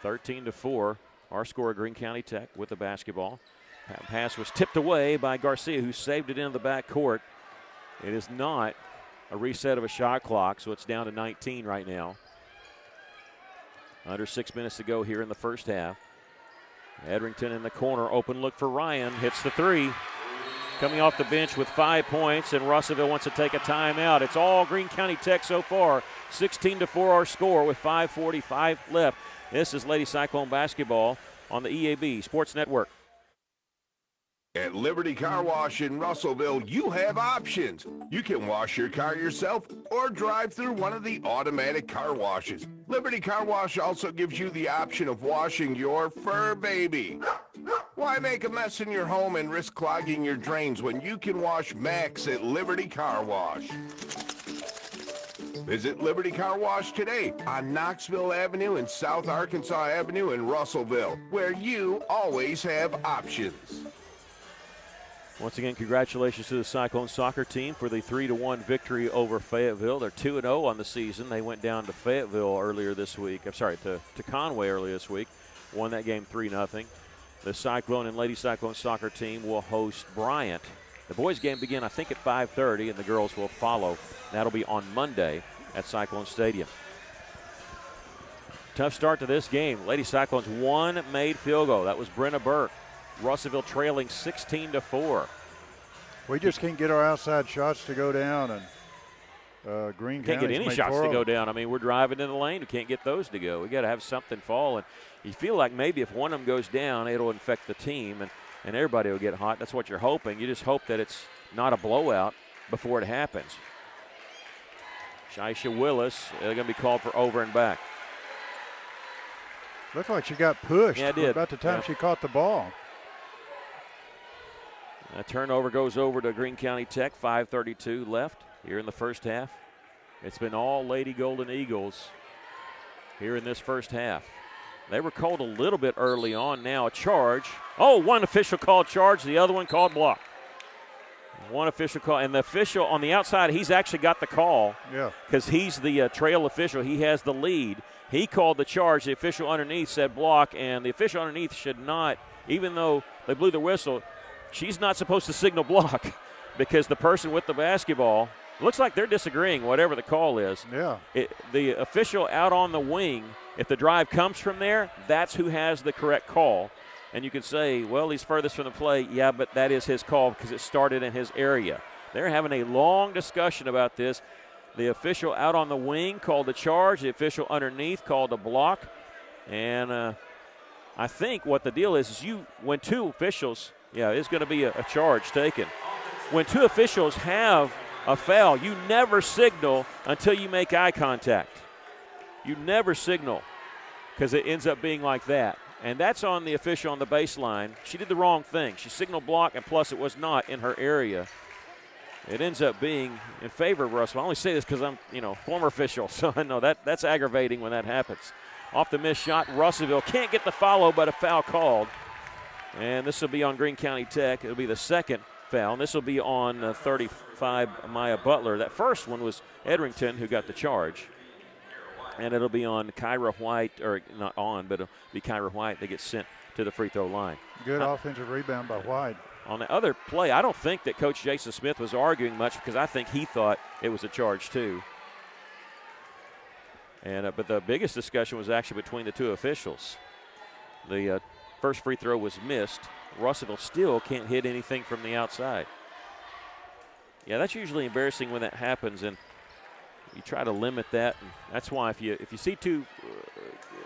S3: 13-4. Our scorer, Greene County Tech, with the basketball. That pass was tipped away by Garcia, who saved it into the back court. It is not a reset of a shot clock, so it's down to 19 right now. Under 6 minutes to go here in the first half. Edrington in the corner, open look for Ryan, hits the 3. Coming off the bench with 5 points, and Russellville wants to take a timeout. It's all Greene County Tech so far. 16-4 our score with 5:45 left. This is Lady Cyclone basketball on the EAB Sports Network.
S21: At Liberty Car Wash in Russellville, you have options. You can wash your car yourself or drive through one of the automatic car washes. Liberty Car Wash also gives you the option of washing your fur baby. Why make a mess in your home and risk clogging your drains when you can wash Max at Liberty Car Wash? Visit Liberty Car Wash today on Knoxville Avenue and South Arkansas Avenue in Russellville, where you always have options.
S3: Once again, congratulations to the Cyclone soccer team for the 3-1 victory over Fayetteville. They're 2-0 on the season. They went down to Fayetteville earlier this week. I'm sorry, to Conway earlier this week. Won that game 3-0. The Cyclone and Lady Cyclone soccer team will host Bryant. The boys' game begin, I think, at 5:30, and the girls will follow. That'll be on Monday at Cyclone Stadium. Tough start to this game. Lady Cyclones, 1 made field goal. That was Brenna Burke. Russellville trailing 16-4.
S6: We just can't get our outside shots to go down, and Greene
S3: can't get
S6: County's
S3: any
S6: made
S3: shots
S6: 4
S3: to
S6: of
S3: go
S6: them.
S3: down. I mean, we're driving in the lane. We can't get those to go. We got to have something fall, and you feel like maybe if one of them goes down, it'll infect the team, and everybody will get hot. That's what you're hoping. You just hope that it's not a blowout before it happens. Shaisha Willis, they're going to be called for over and back.
S6: Looked like she got pushed.
S3: Yeah, it did.
S6: About the time she caught the ball.
S3: A turnover goes over to Greene County Tech. 5:32 left here in the first half. It's been all Lady Golden Eagles here in this first half. They were called a little bit early on. Now a charge. Oh, one official called charge. The other one called block. One official call. And the official on the outside, he's actually got the call.
S6: Yeah.
S3: Because he's the trail official. He has the lead. He called the charge. The official underneath said block. And the official underneath should not, even though they blew the whistle, she's not supposed to signal block because the person with the basketball, looks like they're disagreeing, whatever the call is.
S6: Yeah.
S3: The official out on the wing, if the drive comes from there, that's who has the correct call. And you could say, well, he's furthest from the play. Yeah, but that is his call because it started in his area. They're having a long discussion about this. The official out on the wing called the charge. The official underneath called a block. And I think what the deal is when 2 officials, it's going to be a charge taken. When 2 officials have a foul, you never signal until you make eye contact. You never signal. because it ends up being like that. And that's on the official on the baseline. She did the wrong thing. She signaled block, and plus it was not in her area. It ends up being in favor of Russell. I only say this because I'm, former official, so I know that's aggravating when that happens. Off the missed shot, Russellville can't get the follow, but a foul called. And this will be on Greene County Tech. It'll be the second foul, and this will be on 35, Maya Butler. That first one was Edrington who got the charge. And it'll be on Kyra White, or not on, but it'll be Kyra White that gets sent to the free throw line.
S6: Good offensive rebound by White.
S3: On the other play, I don't think that Coach Jason Smith was arguing much because I think he thought it was a charge too. And but the biggest discussion was actually between the two officials. The first free throw was missed. Russellville still can't hit anything from the outside. Yeah, that's usually embarrassing when that happens, and you try to limit that. And that's why if you see two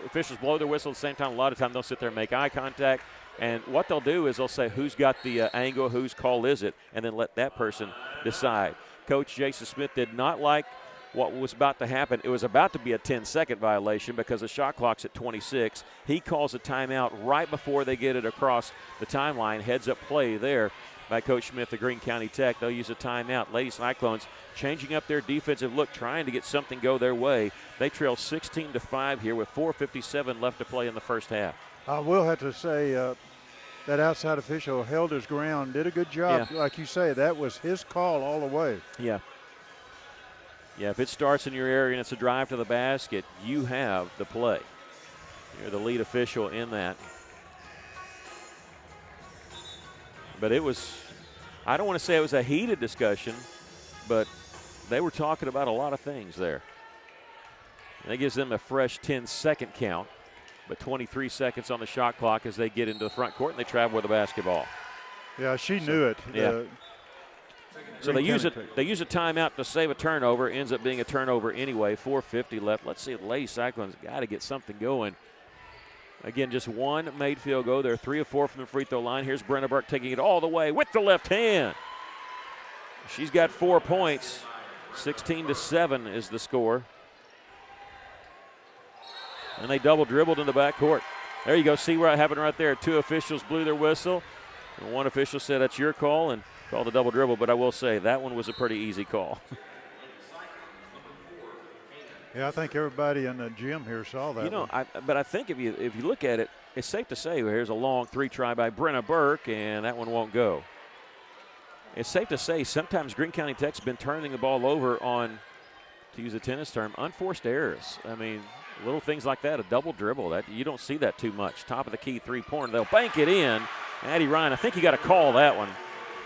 S3: officials blow their whistle at the same time, a lot of times they'll sit there and make eye contact. And what they'll do is they'll say who's got the angle, whose call is it, and then let that person decide. Coach Jason Smith did not like what was about to happen. It was about to be a 10-second violation because the shot clock's at 26. He calls a timeout right before they get it across the timeline. Heads-up play there by Coach Smith of Greene County Tech. They'll use a timeout. Lady Cyclones changing up their defensive look, trying to get something go their way. They trail 16-5 here with 4:57 left to play in the first half.
S6: I will have to say that outside official held his ground, did a good job.
S3: Yeah.
S6: Like you say, that was his call all the way.
S3: Yeah. Yeah, if it starts in your area and it's a drive to the basket, you have the play. You're the lead official in that. But it was, I don't want to say it was a heated discussion, but they were talking about a lot of things there. And that gives them a fresh 10-second count, but 23 seconds on the shot clock as they get into the front court and they travel with the basketball.
S6: Yeah, she knew it.
S3: Yeah. So they use a timeout to save a turnover. Ends up being a turnover anyway. 4:50 left. Let's see if Lady Cyclones got to get something going. Again, just one made field goal. They're 3 of 4 from the free throw line. Here's Brenna Burke taking it all the way with the left hand. She's got 4 points. 16-7 is the score. And they double dribbled in the backcourt. There you go. See what happened right there. 2 officials blew their whistle. And 1 official said that's your call and called a double dribble. But I will say that one was a pretty easy call.
S6: Yeah, I think everybody in the gym here saw that.
S3: But I think if you look at it, it's safe to say here's a long 3 try by Brenna Burke, and that one won't go. It's safe to say sometimes Greene County Tech's been turning the ball over on, to use a tennis term, unforced errors. I mean, little things like that, a double dribble, that you don't see that too much. Top of the key 3-pointer. They'll bank it in. Addie Ryan, I think you got to call that one.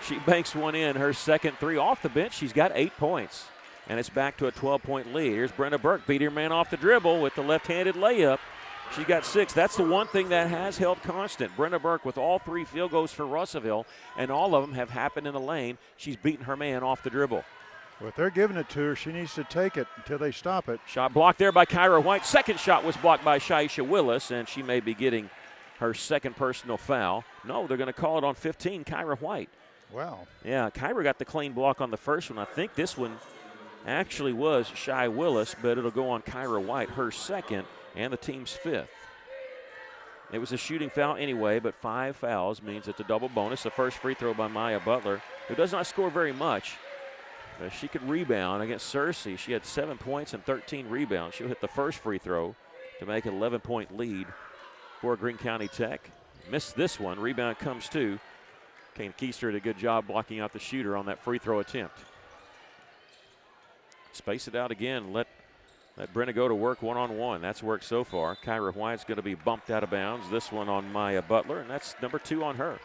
S3: She banks one in, her second 3 off the bench. She's got 8 points. And it's back to a 12-point lead. Here's Brenna Burke, beat her man off the dribble with the left-handed layup. She got 6. That's the one thing that has held constant. Brenna Burke with all 3 field goals for Russellville, and all of them have happened in the lane. She's beaten her man off the dribble.
S6: Well, if they're giving it to her, she needs to take it until they stop it.
S3: Shot blocked there by Kyra White. Second shot was blocked by Shaisha Willis, and she may be getting her second personal foul. No, they're going to call it on 15, Kyra White.
S6: Wow.
S3: Yeah, Kyra got the clean block on the first one. I think this one actually was Shy Willis, but it'll go on Kyra White, her second, and the team's 5th. It was a shooting foul anyway, but 5 fouls means it's a double bonus. The first free throw by Maya Butler, who does not score very much. She could rebound against Cersei. She had 7 points and 13 rebounds. She'll hit the first free throw to make an 11-point lead for Greene County Tech. Missed this one. Rebound comes to Kane Keister. Did a good job blocking out the shooter on that free throw attempt. Space it out again. Let Brenna go to work one-on-one. That's worked so far. Kyra White's going to be bumped out of bounds. This one on Maya Butler, and that's number 2 on her.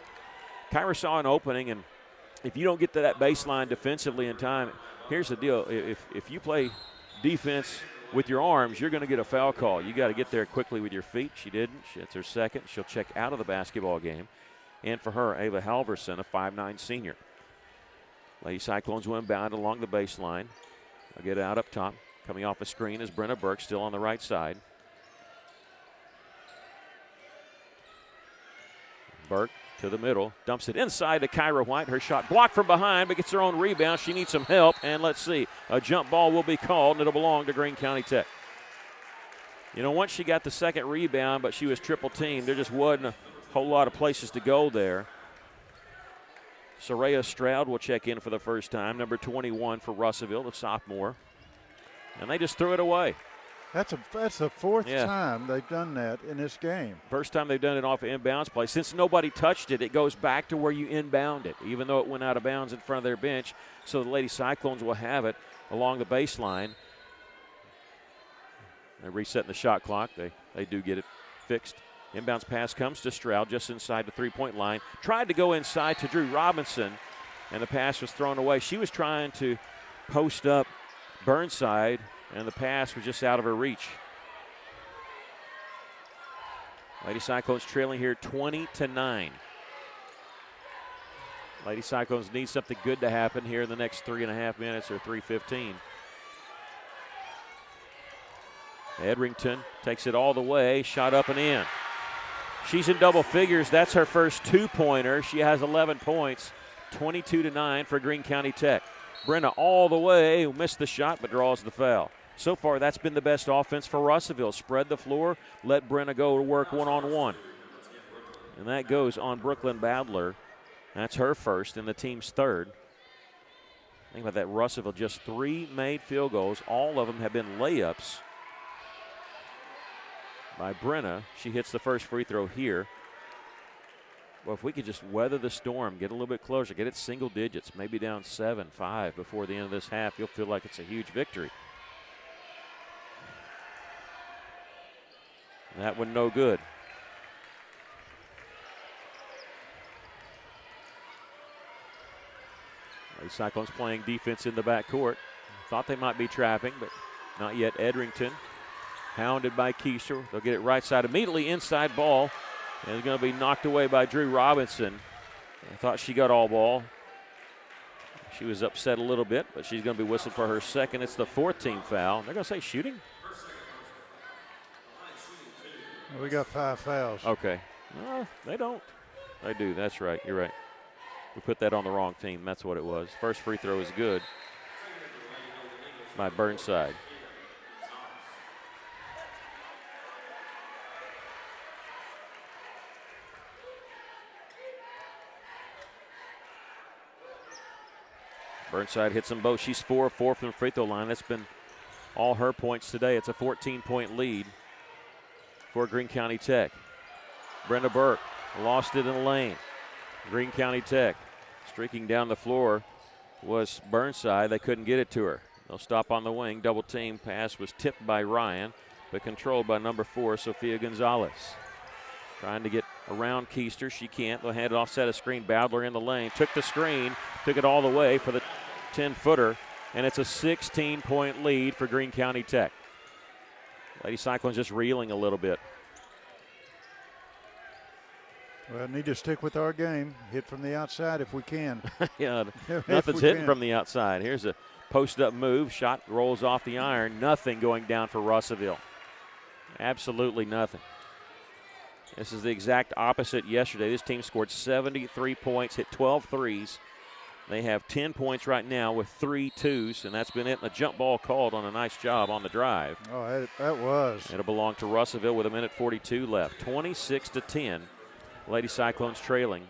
S3: Kyra saw an opening, and if you don't get to that baseline defensively in time, here's the deal. If you play defense with your arms, you're going to get a foul call. You got to get there quickly with your feet. She didn't. It's her second. She'll check out of the basketball game. And for her, Ava Halverson, a 5'9" senior. Lady Cyclones will inbound along the baseline. I'll get out up top. Coming off a screen is Brenna Burke, still on the right side. Burke to the middle, dumps it inside to Kyra White. Her shot blocked from behind, but gets her own rebound. She needs some help, and let's see. A jump ball will be called, and it'll belong to Greene County Tech. You know, once she got the second rebound, but she was triple teamed, there just wasn't a whole lot of places to go there. Soraya Stroud will check in for the first time, number 21 for Russellville, the sophomore. And they just threw it away.
S6: That's the fourth time they've done that in this game.
S3: First time they've done it off of inbounds play. Since nobody touched it, it goes back to where you inbound it, even though it went out of bounds in front of their bench. So the Lady Cyclones will have it along the baseline. They're resetting the shot clock. They do get it fixed. Inbounds pass comes to Stroud just inside the three-point line. Tried to go inside to Drew Robinson, and the pass was thrown away. She was trying to post up Burnside, and the pass was just out of her reach. Lady Cyclones trailing here 20-9. Lady Cyclones need something good to happen here in the next 3.5 minutes or 3:15. Edrington takes it all the way, shot up and in. She's in double figures. That's her first two-pointer. She has 11 points, 22-9 for Greene County Tech. Brenna all the way, missed the shot but draws the foul. So far, that's been the best offense for Russellville. Spread the floor, let Brenna go to work one-on-one. And that goes on Brooklyn Badler. That's her first and the team's third. Think about that, Russellville, just 3 made field goals. All of them have been layups by Brenna. She hits the first free throw here. Well, if we could just weather the storm, get a little bit closer, get it single digits, maybe down 7-5 before the end of this half, you'll feel like it's a huge victory. That one no good. The Cyclones playing defense in the backcourt. Thought they might be trapping, but not yet. Edrington hounded by Keister. They'll get it right side immediately, inside ball. And it's going to be knocked away by Drew Robinson. I thought she got all ball. She was upset a little bit, but she's going to be whistled for her second. It's the 4th team foul. They're going to say shooting?
S6: We got 5 fouls.
S3: Okay. No, they don't. They do. That's right. You're right. We put that on the wrong team. That's what it was. First free throw is good by Burnside. Burnside hits them both. She's 4 of 4 from the free throw line. That's been all her points today. It's a 14-point lead for Greene County Tech. Brenda Burke lost it in the lane. Greene County Tech streaking down the floor was Burnside. They couldn't get it to her. They'll stop on the wing. Double team pass was tipped by Ryan, but controlled by number 4, Sophia Gonzalez. Trying to get around Keister. She can't. They'll hand it off, set a screen. Badler in the lane. Took the screen. Took it all the way for the 10-footer. And it's a 16-point lead for Greene County Tech. Lady Cyclones just reeling a little bit.
S6: Well, need to stick with our game. Hit from the outside if we can.
S3: Yeah, nothing's hitting from the outside. Here's a post-up move. Shot rolls off the iron. Nothing going down for Russellville. Absolutely nothing. This is the exact opposite yesterday. This team scored 73 points, hit 12 threes. They have 10 points right now with 3 twos, and that's been it. And the jump ball called on a nice job on the drive.
S6: Oh, that was.
S3: It'll belong to Russellville with 1:42 left. 26-10. Lady Cyclones trailing.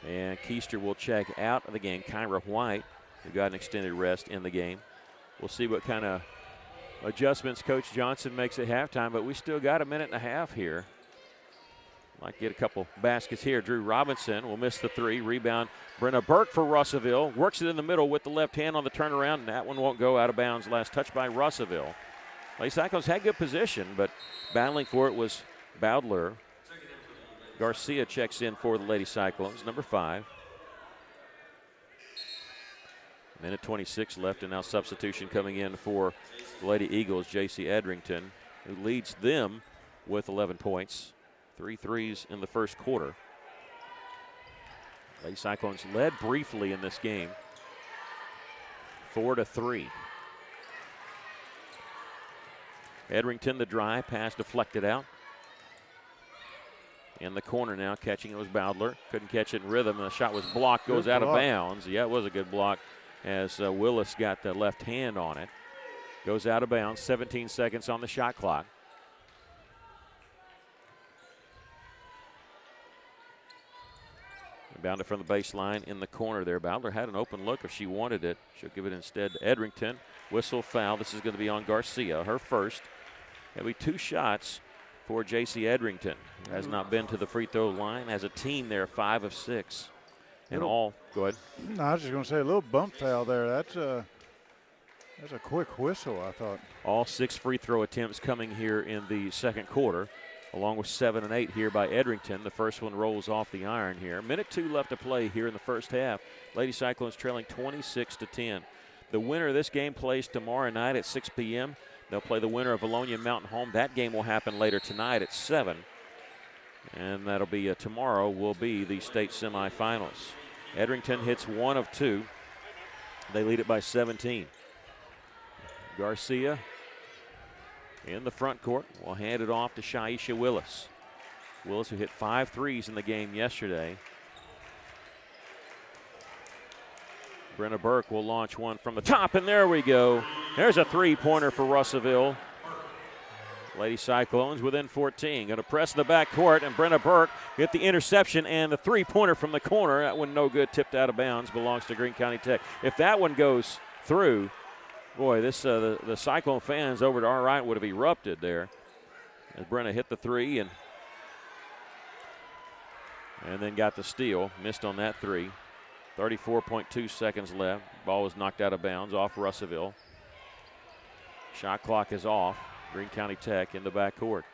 S3: And Keister will check out of the game. Kyra White, who got an extended rest in the game. We'll see what kind of adjustments Coach Johnson makes at halftime, but we still got 1.5 minutes here. Might get a couple baskets here. Drew Robinson will miss the 3. Rebound, Brenna Burke for Russellville. Works it in the middle with the left hand on the turnaround, and that one won't go out of bounds. Last touch by Russellville. Lady Cyclones had good position, but battling for it was Bowdler. Garcia checks in for the Lady Cyclones, number 5. 1:26 left, and now substitution coming in for the Lady Eagles, J.C. Edrington, who leads them with 11 points. 3 threes in the first quarter. Lady Cyclones led briefly in this game, 4-3. Edrington, the drive, pass deflected out. In the corner now, catching it was Bowdler. Couldn't catch it in rhythm, and the shot was blocked, goes out of bounds. Yeah, it was a good block as Willis got the left hand on it. Goes out of bounds, 17 seconds on the shot clock. Bound it from the baseline in the corner there. Bowdler had an open look if she wanted it. She'll give it instead to Edrington. Whistle foul. This is going to be on Garcia, her first. That'll be 2 shots for J.C. Edrington. Has not been to the free throw line. As a team there, 5 of 6. And all, go ahead.
S6: No, I was just going to say a little bump foul there. That's a quick whistle, I thought.
S3: All 6 free throw attempts coming here in the second quarter, along with 7 and 8 here by Edrington. The first one rolls off the iron here. Minute 2 left to play here in the first half. Lady Cyclones trailing 26-10. The winner of this game plays tomorrow night at 6 p.m. They'll play the winner of Valonia Mountain Home. That game will happen later tonight at 7. And that'll be tomorrow will be the state semifinals. Edrington hits 1 of 2. They lead it by 17. Garcia in the front court will hand it off to Shaisha Willis. Willis, who hit 5 threes in the game yesterday. Brenna Burke will launch one from the top, and there we go. There's a three-pointer for Russellville. Lady Cyclones within 14. Going to press the back court, and Brenna Burke hit the interception and the three-pointer from the corner. That one no good, tipped out of bounds, belongs to Greene County Tech. If that one goes through, boy, this the Cyclone fans over to our right would have erupted there as Brenna hit the three and then got the steal. Missed on that three. 34.2 seconds left. Ball was knocked out of bounds off Russellville. Shot clock is off. Greene County Tech in the backcourt.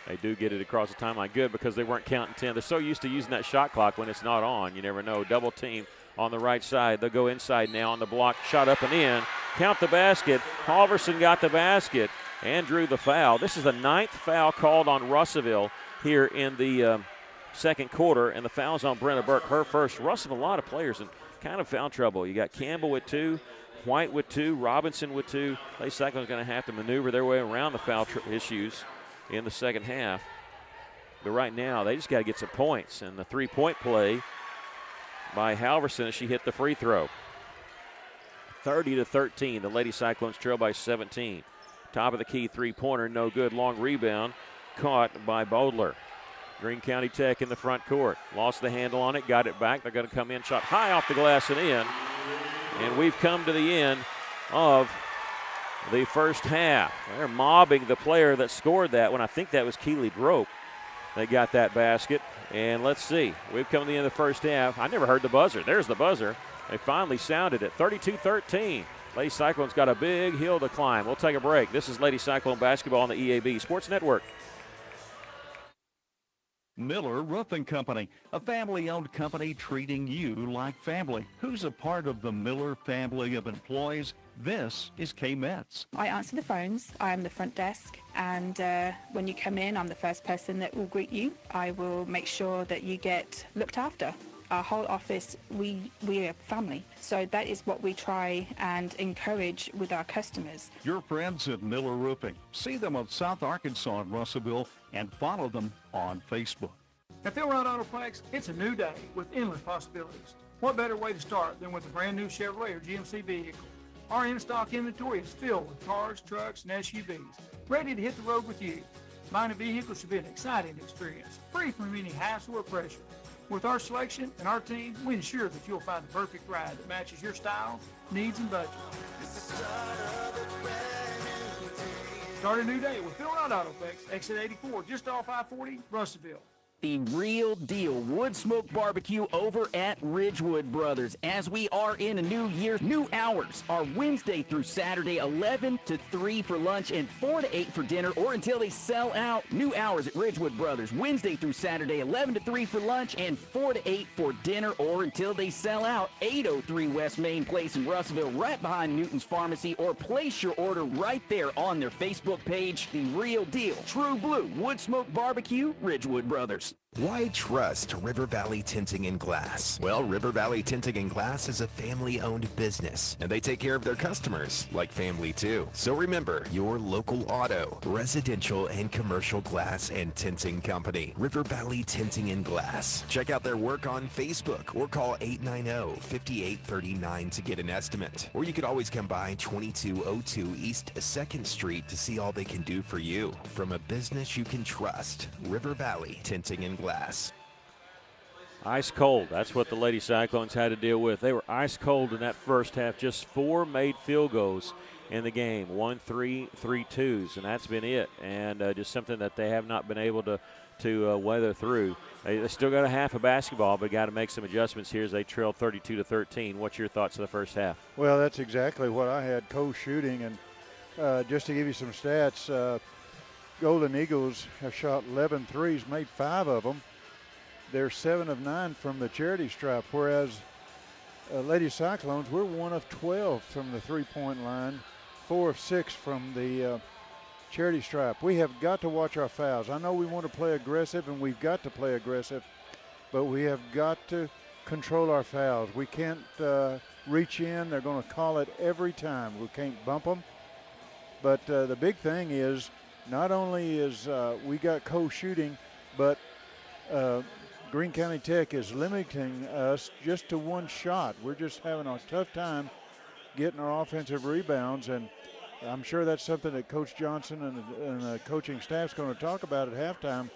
S3: They do get it across the timeline. Good, because they weren't counting 10. They're so used to using that shot clock when it's not on. You never know. Double team on the right side. They'll go inside now on the block. Shot up and in. Count the basket. Halverson got the basket and drew the foul. This is the 9th foul called on Russellville here in the second quarter, and the foul's on Brenna Burke, her first. Russellville, a lot of players in kind of foul trouble. You got Campbell with 2, White with 2, Robinson with 2. Lady Cyclone's going to have to maneuver their way around the foul issues in the second half. But right now, they just got to get some points. And the three-point play by Halverson as she hit the free throw. 30-13, the Lady Cyclones trail by 17. Top of the key three-pointer, no good. Long rebound caught by Bodler. Greene County Tech in the front court. Lost the handle on it, got it back. They're going to come in, shot high off the glass and in. And we've come to the end of the first half. They're mobbing the player that scored that one. I think that was Keely Drope. They got that basket. And let's see. We've come to the end of the first half. I never heard the buzzer. There's the buzzer. They finally sounded it. 32-13. Lady Cyclone's got a big hill to climb. We'll take a break. This is Lady Cyclone basketball on the EAB Sports Network.
S4: Miller Roofing Company, a family-owned company treating you like family. Who's a part of the Miller family of employees? This is Kay Metz.
S1: I answer the phones. I am the front desk, and when you come in, I'm the first person that will greet you. I will make sure that you get looked after. Our whole office, we are family. So that is what we try and encourage with our customers.
S4: Your friends at Miller Roofing. See them on South Arkansas and Russellville, and follow them on Facebook.
S22: At Phil Rod Autoplex, it's a new day with endless possibilities. What better way to start than with a brand new Chevrolet or GMC vehicle? Our in-stock inventory is filled with cars, trucks, and SUVs, ready to hit the road with you. Buying a vehicle should be an exciting experience, free from any hassle or pressure. With our selection and our team, we ensure that you'll find the perfect ride that matches your style, needs, and budget. Start a new day with Phil Rod Autoplex, exit 84, just off I-40, Russellville.
S23: The real deal wood smoke barbecue over at Ridgewood Brothers. As we are in a new year, new hours are Wednesday through Saturday, 11 to 3 for lunch and 4 to 8 for dinner, or until they sell out. New hours at Ridgewood Brothers, Wednesday through Saturday, 11 to 3 for lunch and 4 to 8 for dinner, or until they sell out. 803 West Main Place in Russellville, right behind Newton's Pharmacy, or place your order right there on their Facebook page. The real deal, True Blue Wood Smoke Barbecue, Ridgewood Brothers.
S18: Why trust River Valley Tinting and Glass? Well, River Valley Tinting and Glass is a family-owned business, and they take care of their customers like family too. So remember, your local auto, residential, and commercial glass and tinting company, River Valley Tinting and Glass. Check out their work on Facebook or call 890-5839 to get an estimate. Or you could always come by 2202 East 2nd Street to see all they can do for you. From a business you can trust, River Valley Tinting and Glass.
S3: Ice cold. That's what the Lady Cyclones had to deal with. They were ice cold in that first half. Just 4 made field goals in the game. 1 3, 3 twos, and that's been it. And just something that they have not been able to weather through. They still got a half of basketball, but got to make some adjustments here as they trail 32-13. What's your thoughts of the first half?
S6: Well, that's exactly what I had. Co-shooting, and just to give you some stats. Golden Eagles have shot 11 threes, made 5 of them. They're 7 of 9 from the charity stripe, whereas Lady Cyclones, we're 1 of 12 from the three-point line, 4 of 6 from the charity stripe. We have got to watch our fouls. I know we want to play aggressive, and we've got to play aggressive, but we have got to control our fouls. We can't reach in. They're going to call it every time. We can't bump them. But the big thing is, not only is we got co-shooting, but Greene County Tech is limiting us just to 1 shot. We're just having a tough time getting our offensive rebounds, and I'm sure that's something that Coach Johnson and the coaching staff's going to talk about at halftime,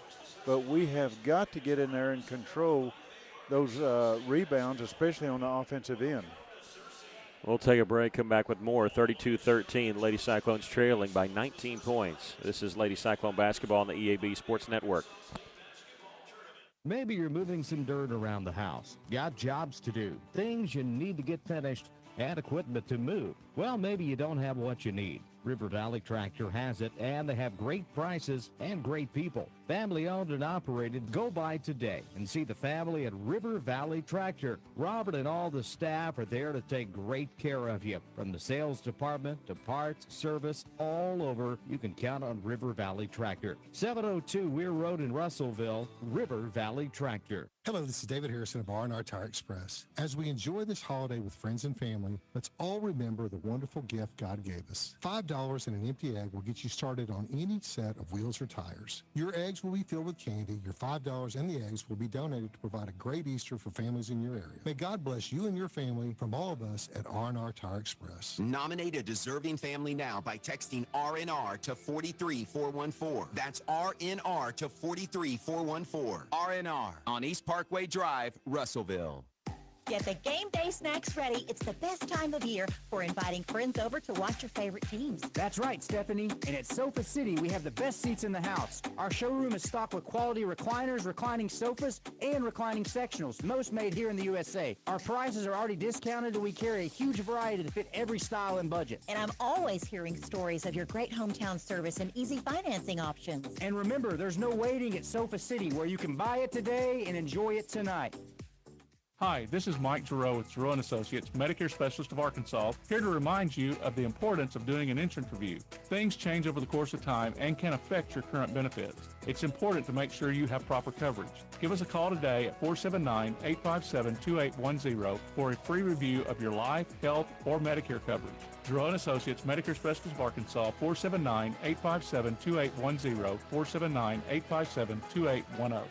S6: but we have got to get in there and control those rebounds, especially on the offensive end.
S3: We'll take a break, come back with more. 32-13, Lady Cyclones trailing by 19 points. This is Lady Cyclone basketball on the EAB Sports Network.
S12: Maybe you're moving some dirt around the house. Got jobs to do, things you need to get finished, and equipment to move. Well, maybe you don't have what you need. River Valley Tractor has it, and they have great prices and great people. Family owned and operated. Go by today and see the family at River Valley Tractor. Robert and all the staff are there to take great care of you. From the sales department to parts, service, all over, you can count on River Valley Tractor. 702 Weir Road in Russellville, River Valley Tractor.
S2: Hello, this is David Harrison of R&R Tire Express. As we enjoy this holiday with friends and family, let's all remember the wonderful gift God gave us. $5 and an empty egg will get you started on any set of wheels or tires. Your eggs will be filled with candy. Your $5 and the eggs will be donated to provide a great Easter for families in your area. May God bless you and your family from all of us at R&R Tire Express.
S5: Nominate a deserving family now by texting RNR to 43414. That's RNR to 43414. RNR on East Parkway Drive, Russellville.
S7: Get the game day snacks ready. It's the best time of year for inviting friends over to watch your favorite teams.
S24: That's right, Stephanie. And at Sofa City, we have the best seats in the house. Our showroom is stocked with quality recliners, reclining sofas, and reclining sectionals, most made here in the USA. Our prices are already discounted, and we carry a huge variety to fit every style and budget.
S7: And I'm always hearing stories of your great hometown service and easy financing options.
S24: And remember, there's no waiting at Sofa City, where you can buy it today and enjoy it tonight.
S25: Hi, this is Mike Giroux with Giroux & Associates, Medicare Specialist of Arkansas, here to remind you of the importance of doing an insurance review. Things change over the course of time and can affect your current benefits. It's important to make sure you have proper coverage. Give us a call today at 479-857-2810 for a free review of your life, health, or Medicare coverage. Giroux & Associates, Medicare Specialist of Arkansas, 479-857-2810, 479-857-2810.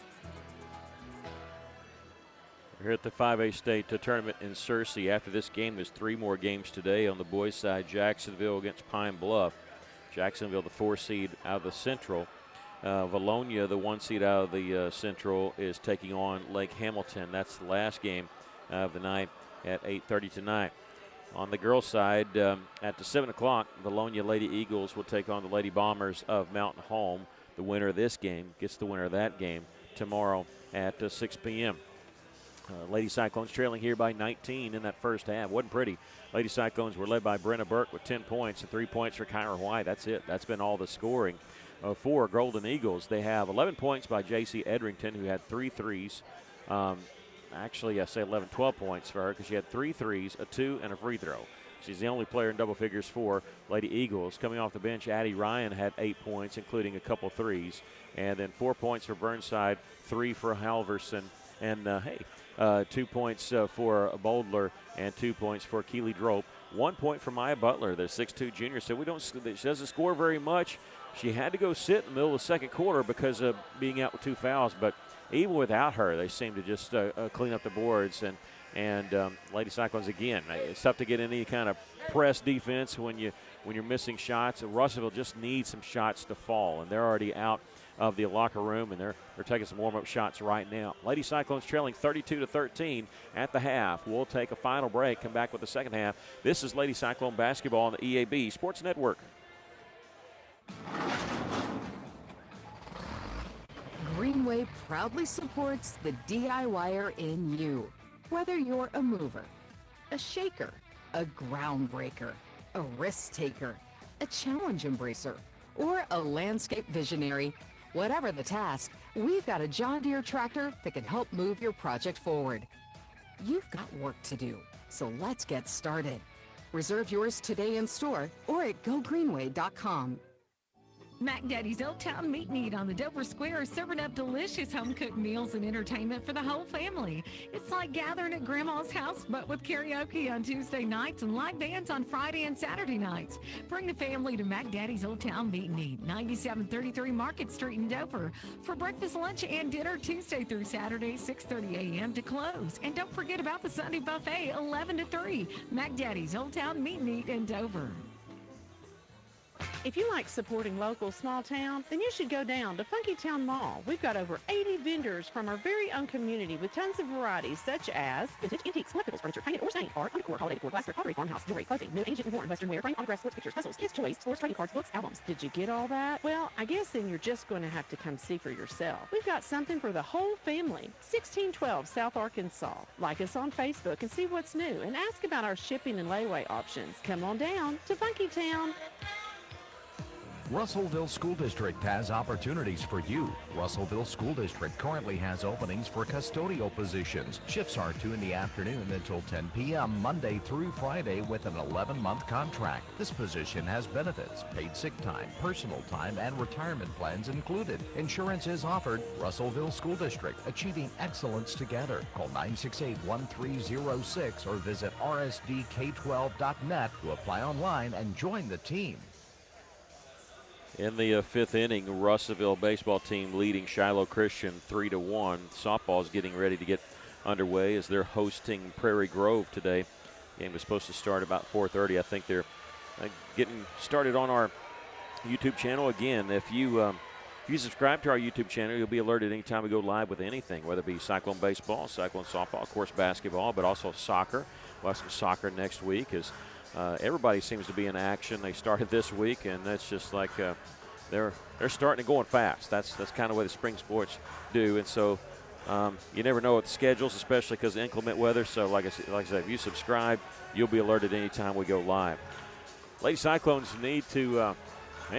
S3: We're here at the 5A State tournament in Searcy. After this game, there's 3 more games today. On the boys' side, Jacksonville against Pine Bluff. Jacksonville, the 4 seed out of the Central. Valonia, the 1 seed out of the Central, is taking on Lake Hamilton. That's the last game of the night at 8:30 tonight. On the girls' side, at the 7 o'clock, Valonia Lady Eagles will take on the Lady Bombers of Mountain Home. The winner of this game gets the winner of that game tomorrow at 6 p.m. Lady Cyclones trailing here by 19 in that first half. Wasn't pretty. Lady Cyclones were led by Brenna Burke with 10 points and 3 points for Kyra White. That's it. That's been all the scoring for Golden Eagles. They have 11 points by J.C. Edrington, who had 3 threes. Actually, I say 11, 12 points for her because she had 3 threes, a 2, and a free throw. She's the only player in double figures for Lady Eagles. Coming off the bench, Addie Ryan had 8 points, including a couple threes. And then 4 points for Burnside, 3 for Halverson. And, 2 points for Boldler and 2 points for Keely Drope. 1 point for Maya Butler, the 6'2 junior. So she doesn't score very much. She had to go sit in the middle of the second quarter because of being out with 2 fouls. But even without her, they seem to just clean up the boards. And Lady Cyclones, again, it's tough to get any kind of press defense when you're missing shots. Russellville just needs some shots to fall, and they're already out of the locker room, and they're taking some warm-up shots right now. Lady Cyclones trailing 32-13 at the half. We'll take a final break, come back with the second half. This is Lady Cyclone basketball on the EAB Sports Network.
S8: Greenway proudly supports the DIYer in you. Whether you're a mover, a shaker, a groundbreaker, a risk taker, a challenge embracer, or a landscape visionary, whatever the task, we've got a John Deere tractor that can help move your project forward. You've got work to do, so let's get started. Reserve yours today in store or at gogreenway.com.
S9: Mac Daddy's Old Town Meat and Eat on the Dover Square is serving up delicious home-cooked meals and entertainment for the whole family. It's like gathering at Grandma's house, but with karaoke on Tuesday nights and live bands on Friday and Saturday nights. Bring the family to Mac Daddy's Old Town Meat and Eat, 9733 Market Street in Dover. For breakfast, lunch, and dinner Tuesday through Saturday, 6:30 a.m. to close. And don't forget about the Sunday buffet, 11 to 3. Mac Daddy's Old Town Meat and Eat in Dover.
S10: If you like supporting local small town, then you should go down to Funky Town Mall. We've got over 80 vendors from our very own community with tons of varieties such as vintage, antiques, collectibles, furniture, painted or stained, art, decor, holiday decor, glassware, pottery, farmhouse, jewelry, clothing, new, ancient and worn, western wear, frame, autographs, sports pictures, puzzles, kids' toys, stores, trading cards, books, albums. Did you get all that? Well, I guess then you're just going to have to come see for yourself. We've got something for the whole family. 1612 South Arkansas. Like us on Facebook and see what's new and ask about our shipping and layaway options. Come on down to Funky Town.
S12: Russellville School District has opportunities for you. Russellville School District currently has openings for custodial positions. Shifts are 2 in the afternoon until 10 p.m. Monday through Friday with an 11-month contract. This position has benefits, paid sick time, personal time, and retirement plans included. Insurance is offered. Russellville School District, achieving excellence together. Call 968-1306 or visit rsdk12.net to apply online and join the team.
S3: In the fifth inning, Russellville baseball team leading Shiloh Christian 3-1. Softball is getting ready to get underway as they're hosting Prairie Grove today. Game was supposed to start about 4:30. I think they're getting started on our YouTube channel. Again, if you subscribe to our YouTube channel, you'll be alerted anytime we go live with anything, whether it be Cyclone baseball, Cyclone softball, of course basketball, but also soccer. We'll have some soccer next week as everybody seems to be in action. They started this week, and that's just like they're starting to going fast. That's kind of what the spring sports do, and so you never know what the schedules, especially because of inclement weather. So like I said, if you subscribe, you'll be alerted anytime we go live. Lady Cyclones need to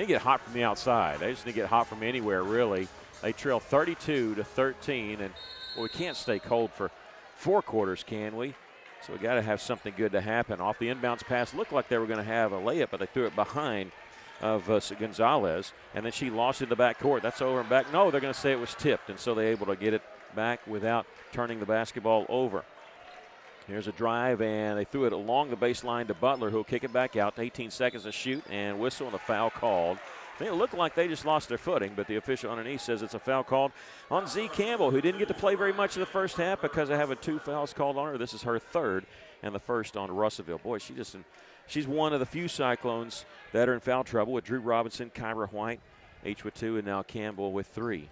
S3: get hot from the outside. They just need to get hot from anywhere, really. They trail 32-13, and well, we can't stay cold for 4 quarters, can we? So we got to have something good to happen. Off the inbounds pass, looked like they were going to have a layup, but they threw it behind of Gonzalez, and then she lost it in the backcourt. That's over and back. No, they're going to say it was tipped, and so they're able to get it back without turning the basketball over. Here's a drive, and they threw it along the baseline to Butler, who'll kick it back out. 18 seconds to shoot, and whistle and a foul called. It looked like they just lost their footing, but the official underneath says it's a foul called on Z. Campbell, who didn't get to play very much in the first half because of having 2 fouls called on her. This is her 3rd and the first on Russellville. Boy, she's one of the few Cyclones that are in foul trouble with Drew Robinson, Kyra White, each with 2, and now Campbell with 3.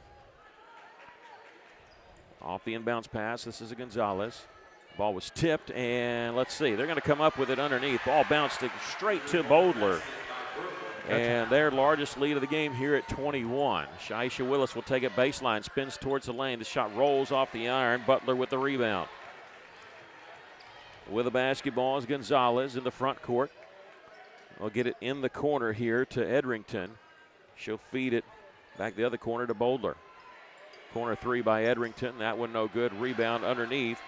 S3: Off the inbounds pass, this is a Gonzalez. Ball was tipped, and let's see, they're going to come up with it underneath. Ball bounced straight to Boldler. And their largest lead of the game here at 21. Shaisha Willis will take it baseline, spins towards the lane. The shot rolls off the iron. Butler with the rebound. With the basketball is Gonzalez in the front court. We'll get it in the corner here to Edrington. She'll feed it back the other corner to Boldler. Corner 3 by Edrington. That one no good. Rebound underneath.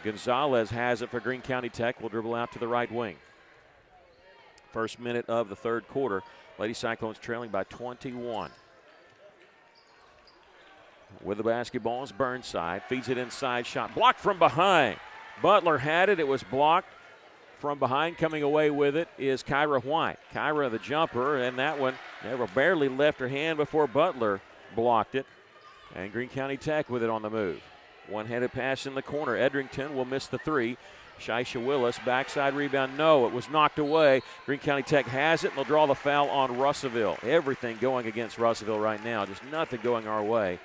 S3: Gonzalez has it for Greene County Tech. Will dribble out to the right wing. First minute of the third quarter. Lady Cyclones trailing by 21. With the basketball is Burnside. Feeds it inside. Shot blocked from behind. Butler had it. It was blocked from behind. Coming away with it is Kyra White. Kyra the jumper, and that one never barely left her hand before Butler blocked it. And Greene County Tech with it on the move. One-handed pass in the corner. Edrington will miss the three. Shaisha Willis, backside rebound. No, it was knocked away. Greene County Tech has it, and they'll draw the foul on Russellville. Everything going against Russellville right now. Just nothing going our way.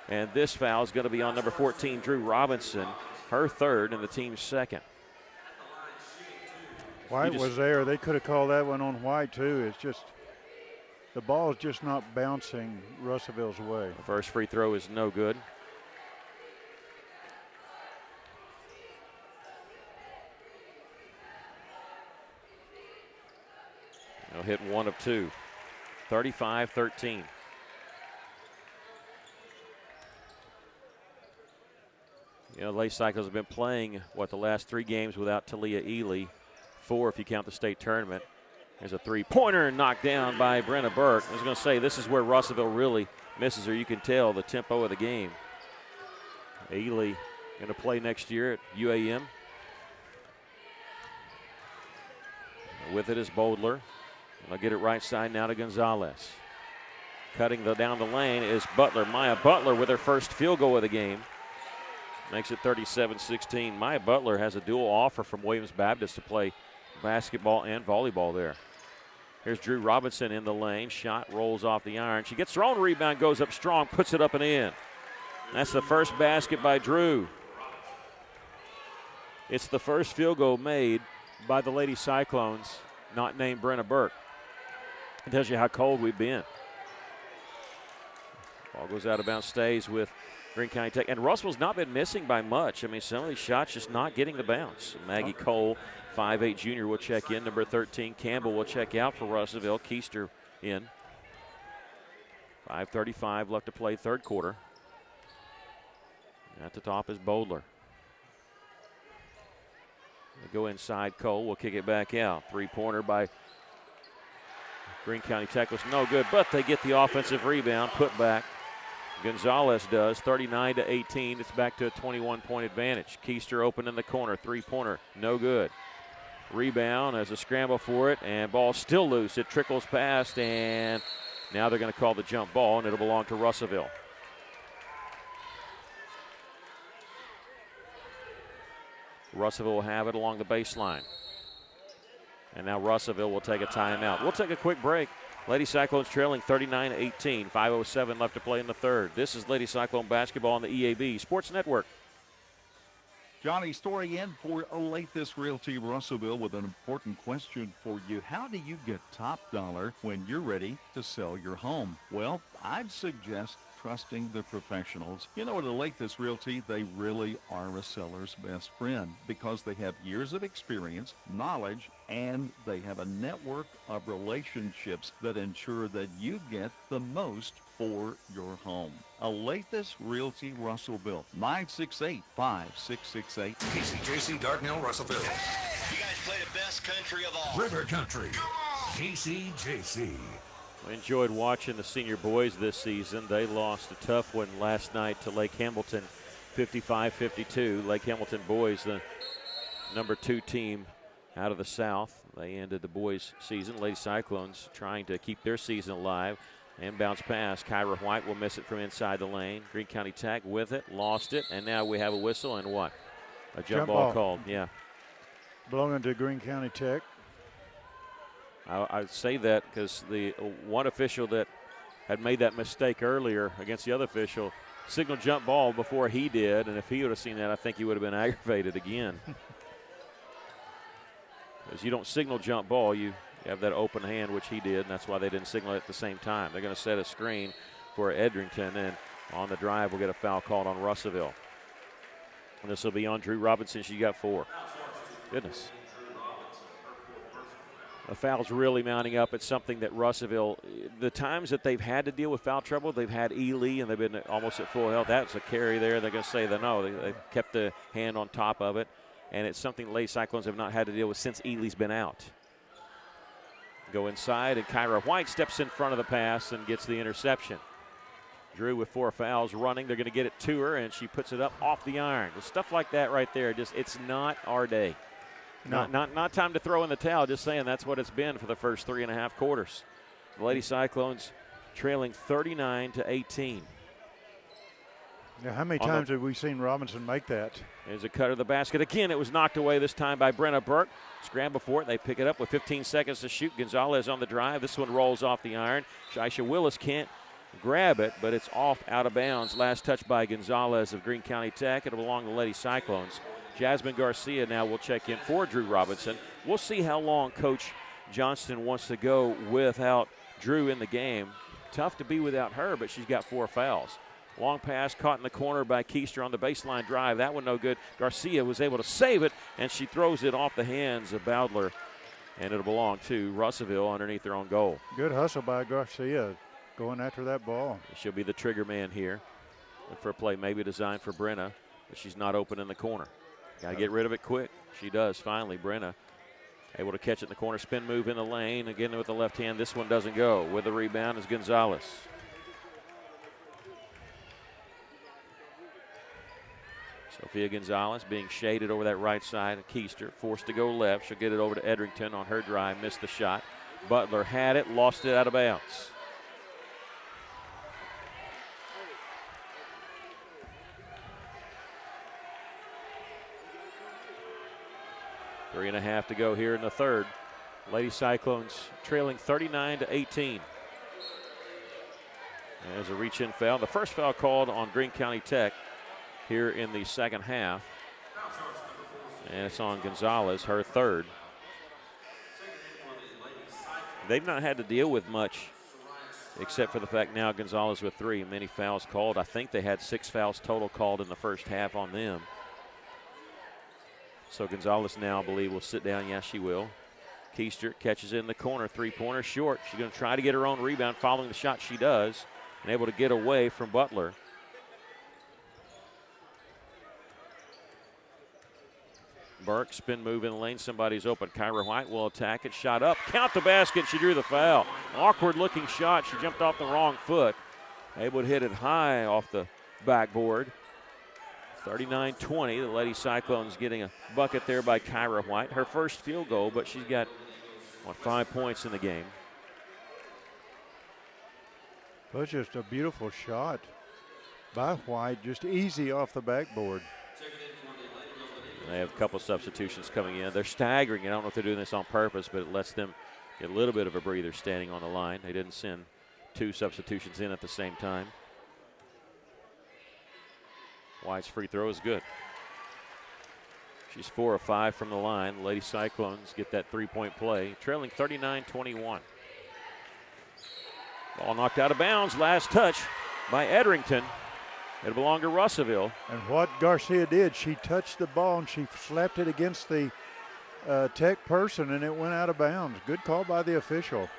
S3: And this foul is going to be on number 14, Drew Robinson, her third and the team's second.
S6: White was there. They could have called that one on White, too. It's just the ball is just not bouncing Russellville's way.
S3: The first free throw is no good. They'll hit one of two. 35-13. You know, Lady Cyclones have been playing, the last three games without Talia Ely. 4 if you count the state tournament. There's a three-pointer knocked down by Brenna Burke. I was going to say, this is where Russellville really misses her. You can tell the tempo of the game. Ely going to play next year at UAM. With it is Bodler. They'll get it right side now to Gonzalez. Cutting down the lane is Butler. Maya Butler with her first field goal of the game. Makes it 37-16. Maya Butler has a dual offer from Williams Baptist to play basketball and volleyball there. Here's Drew Robinson in the lane. Shot rolls off the iron. She gets her own rebound, goes up strong, puts it up and in. That's the first basket by Drew. It's the first field goal made by the Lady Cyclones, not named Brenna Burke. It tells you how cold we've been. Ball goes out of bounds, stays with Greene County Tech. And Russell's not been missing by much. I mean, some of these shots just not getting the bounce. Maggie Cole, 5'8" junior, will check in. Number 13, Campbell, will check out for Russellville. Keister in. 5:35 left to play, third quarter. At the top is Bodler. They go inside. Cole will kick it back out. Three-pointer by Greene County Tech was no good, but they get the offensive rebound, put back. Gonzalez does, 39-18. It's back to a 21-point advantage. Keister open in the corner, three-pointer, no good. Rebound as a scramble for it, and ball still loose. It trickles past, and now they're going to call the jump ball, and it'll belong to Russellville. Russellville will have it along the baseline. And now Russellville will take a timeout. We'll take a quick break. Lady Cyclones trailing 39-18. 5:07 left to play in the third. This is Lady Cyclone basketball on the EAB Sports Network.
S4: Johnny Story in for Olathe Realty Russellville with an important question for you. How do you get top dollar when you're ready to sell your home? Well, I'd suggest trusting the professionals. You know, at Olathe Realty, they really are a seller's best friend because they have years of experience, knowledge, and they have a network of relationships that ensure that you get the most for your home. Olathe Realty Russellville, 968-5668.
S12: KCJC Dartnell, Russellville. You guys play the best country of all. River Country. KCJC.
S3: I enjoyed watching the senior boys this season. They lost a tough one last night to Lake Hamilton, 55-52. Lake Hamilton boys, the number 2 team out of the South. They ended the boys' season. Lady Cyclones trying to keep their season alive. Inbounds pass. Kyra White will miss it from inside the lane. Greene County Tech with it, lost it, and now we have a whistle and what? A jump ball called, yeah.
S6: Belonging to Greene County Tech.
S3: I say that because the one official that had made that mistake earlier against the other official signaled jump ball before he did, and if he would have seen that, I think he would have been aggravated again. Because you don't signal jump ball, you have that open hand, which he did, and that's why they didn't signal it at the same time. They're going to set a screen for Edrington, and on the drive we'll get a foul called on Russellville. And this will be on Drew Robinson. She got 4. Goodness. The foul's really mounting up. It's something that Russellville, the times that they've had to deal with foul trouble, they've had Ely and they've been almost at full health. That's a carry there. They're going to say that no, they kept the hand on top of it. And it's something Lady Cyclones have not had to deal with since Ely's been out. Go inside, and Kyra White steps in front of the pass and gets the interception. Drew with 4 fouls running. They're going to get it to her, and she puts it up off the iron. Just stuff like that right there. It's not our day.
S6: No.
S3: Not time to throw in the towel. Just saying that's what it's been for the first 3.5 quarters. The Lady Cyclones trailing 39-18.
S6: Now, how many times have we seen Robinson make that?
S3: There's a cut of the basket. Again, it was knocked away this time by Brenna Burke. Scramble for it. They pick it up with 15 seconds to shoot. Gonzalez on the drive. This one rolls off the iron. Shaisha Willis can't grab it, but it's off out of bounds. Last touch by Gonzalez of Greene County Tech. It'll belong to the Lady Cyclones. Jasmine Garcia now will check in for Drew Robinson. We'll see how long Coach Johnston wants to go without Drew in the game. Tough to be without her, but she's got 4 fouls. Long pass caught in the corner by Keister on the baseline drive. That one no good. Garcia was able to save it, and she throws it off the hands of Bowdler, and it'll belong to Russellville underneath their own goal.
S6: Good hustle by Garcia going after that ball.
S3: She'll be the trigger man here. Look for a play maybe designed for Brenna, but she's not open in the corner. Got to get rid of it quick. She does finally. Brenna able to catch it in the corner. Spin move in the lane. Again with the left hand. This one doesn't go. With the rebound is Gonzalez. Sophia Gonzalez being shaded over that right side. Keister forced to go left. She'll get it over to Edrington on her drive. Missed the shot. Butler had it. Lost it out of bounds. Three and a half to go here in the third. Lady Cyclones trailing 39-18. There's a reach-in foul. The first foul called on Greene County Tech here in the second half. And it's on Gonzalez, her third. They've not had to deal with much except for the fact now Gonzalez with 3. Many fouls called. I think they had 6 fouls total called in the first half on them. So Gonzalez now, I believe, will sit down. Yes, she will. Keister catches it in the corner. 3-pointer short. She's going to try to get her own rebound. Following the shot, she does. And able to get away from Butler. Burke, spin move in the lane. Somebody's open. Kyra White will attack it. Shot up. Count the basket. She drew the foul. Awkward looking shot. She jumped off the wrong foot. Able to hit it high off the backboard. 39-20. The Lady Cyclones getting a bucket there by Kyra White. Her first field goal, but she's got, 5 points in the game.
S6: Well, it's just a beautiful shot by White, just easy off the backboard.
S3: They have a couple substitutions coming in. They're staggering. I don't know if they're doing this on purpose, but it lets them get a little bit of a breather standing on the line. They didn't send 2 substitutions in at the same time. White's free throw is good. She's 4 of 5 from the line. The Lady Cyclones get that 3-point play, trailing 39-21. Ball knocked out of bounds. Last touch by Edrington. It'll belong to Russellville.
S6: And what Garcia did, she touched the ball and she slapped it against the Tech person, and it went out of bounds. Good call by the official.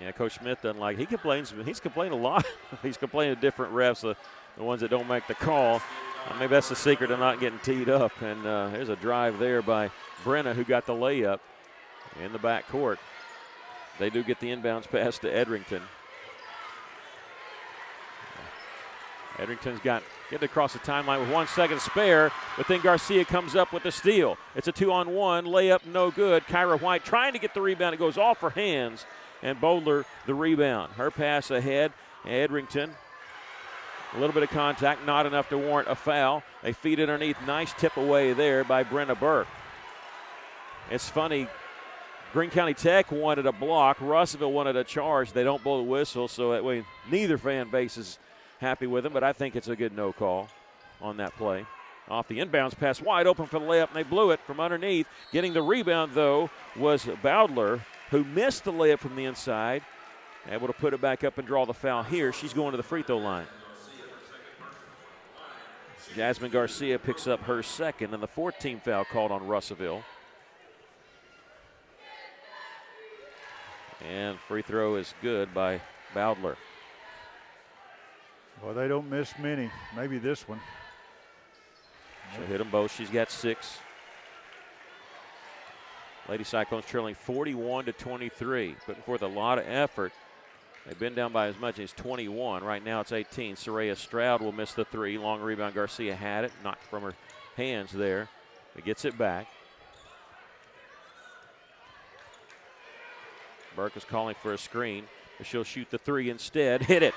S3: Yeah, Coach Smith doesn't like. He complains. He's complained a lot. He's complaining to different refs, the ones that don't make the call. Maybe that's the secret of not getting teed up. And there's a drive there by Brenna, who got the layup in the back court. They do get the inbounds pass to Edrington. Edrington's got get across the timeline with 1 second spare, but then Garcia comes up with the steal. It's a 2-on-1 layup, no good. Kyra White trying to get the rebound. It goes off her hands, and Bowdler the rebound. Her pass ahead. Edrington, a little bit of contact, not enough to warrant a foul. They feed it underneath. Nice tip away there by Brenna Burke. It's funny. Greene County Tech wanted a block. Russellville wanted a charge. They don't blow the whistle, so that way neither fan base is happy with them, but I think it's a good no call on that play. Off the inbounds pass, wide open for the layup, and they blew it from underneath. Getting the rebound, though, was Bowdler, who missed the layup from the inside. Able to put it back up and draw the foul here. She's going to the free throw line. Jasmine Garcia picks up her second, and the 14th foul called on Russellville. And free throw is good by Bowdler.
S6: Well, they don't miss many. Maybe this one.
S3: She'll hit them both. She's got 6. Lady Cyclones trailing 41-23, putting forth a lot of effort. They've been down by as much as 21. Right now it's 18. Soraya Stroud will miss the three. Long rebound. Garcia had it, knocked from her hands there. But gets it back. Burke is calling for a screen, but she'll shoot the three instead. Hit it.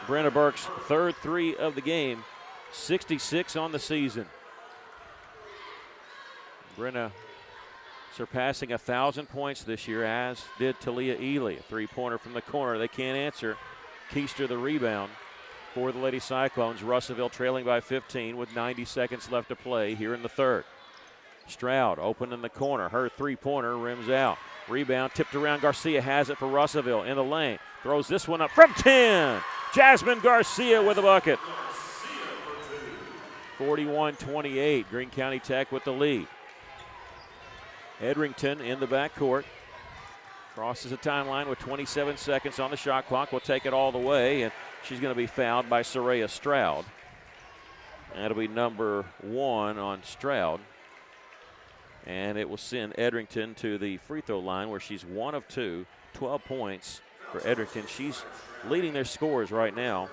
S3: Brenna Burke's third three of the game. 66 on the season. Brenna surpassing 1,000 points this year, as did Talia Ely. A three-pointer from the corner. They can't answer. Keister the rebound for the Lady Cyclones. Russellville trailing by 15 with 90 seconds left to play here in the third. Stroud open in the corner. Her three-pointer rims out. Rebound tipped around. Garcia has it for Russellville in the lane. Throws this one up from 10. Jasmine Garcia with a bucket. 41-28. Greene County Tech with the lead. Edrington in the backcourt. Crosses the timeline with 27 seconds on the shot clock. Will take it all the way, and she's going to be fouled by Soraya Stroud. That'll be number 1 on Stroud. And it will send Edrington to the free throw line, where she's 1 of 2, 12 points for Edrington. She's leading their scores right now.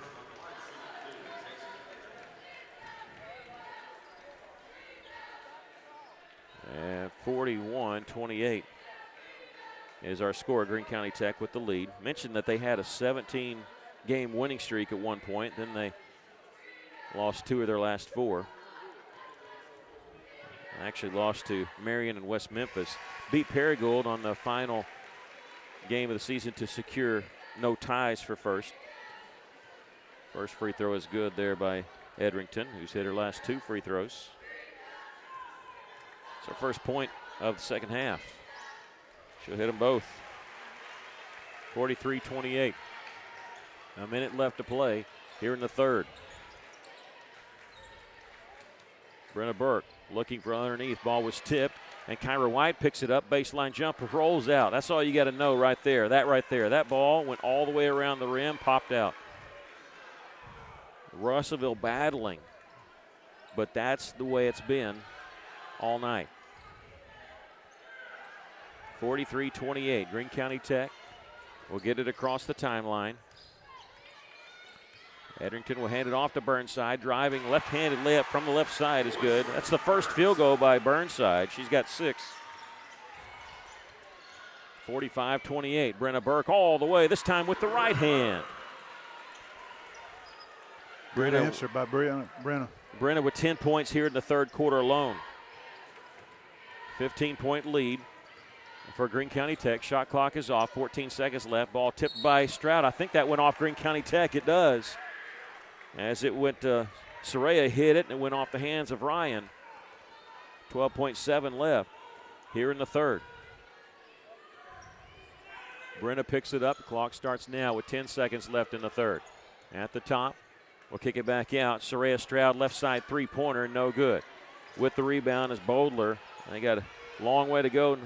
S3: And 41-28 is our score. Greene County Tech with the lead. Mentioned that they had a 17-game winning streak at one point. Then they lost 2 of their last 4. Actually lost to Marion and West Memphis. Beat Paragould on the final game of the season to secure no ties for first. First free throw is good there by Edrington, who's hit her last 2 free throws. It's her first point of the second half. She'll hit them both. 43-28. A minute left to play here in the third. Brenna Burke looking for underneath. Ball was tipped, and Kyra White picks it up. Baseline jumper rolls out. That's all you got to know right there. That right there. That ball went all the way around the rim, popped out. Russellville battling, but that's the way it's been all night. 43-28. Greene County Tech will get it across the timeline. Edrington will hand it off to Burnside. Driving left-handed layup from the left side is good. That's the first field goal by Burnside. She's got 6. 45-28. Brenna Burke all the way, this time with the right hand.
S6: Good answer by Brenna.
S3: Brenna with 10 points here in the third quarter alone. 15-point lead for Greene County Tech. Shot clock is off. 14 seconds left. Ball tipped by Stroud. I think that went off Greene County Tech. It does. As it went, Soraya hit it, and it went off the hands of Ryan. 12.7 left here in the third. Brenna picks it up. The clock starts now with 10 seconds left in the third. At the top, we'll kick it back out. Soraya Stroud, left side three-pointer, no good. With the rebound is Bodler. They got a long way to go.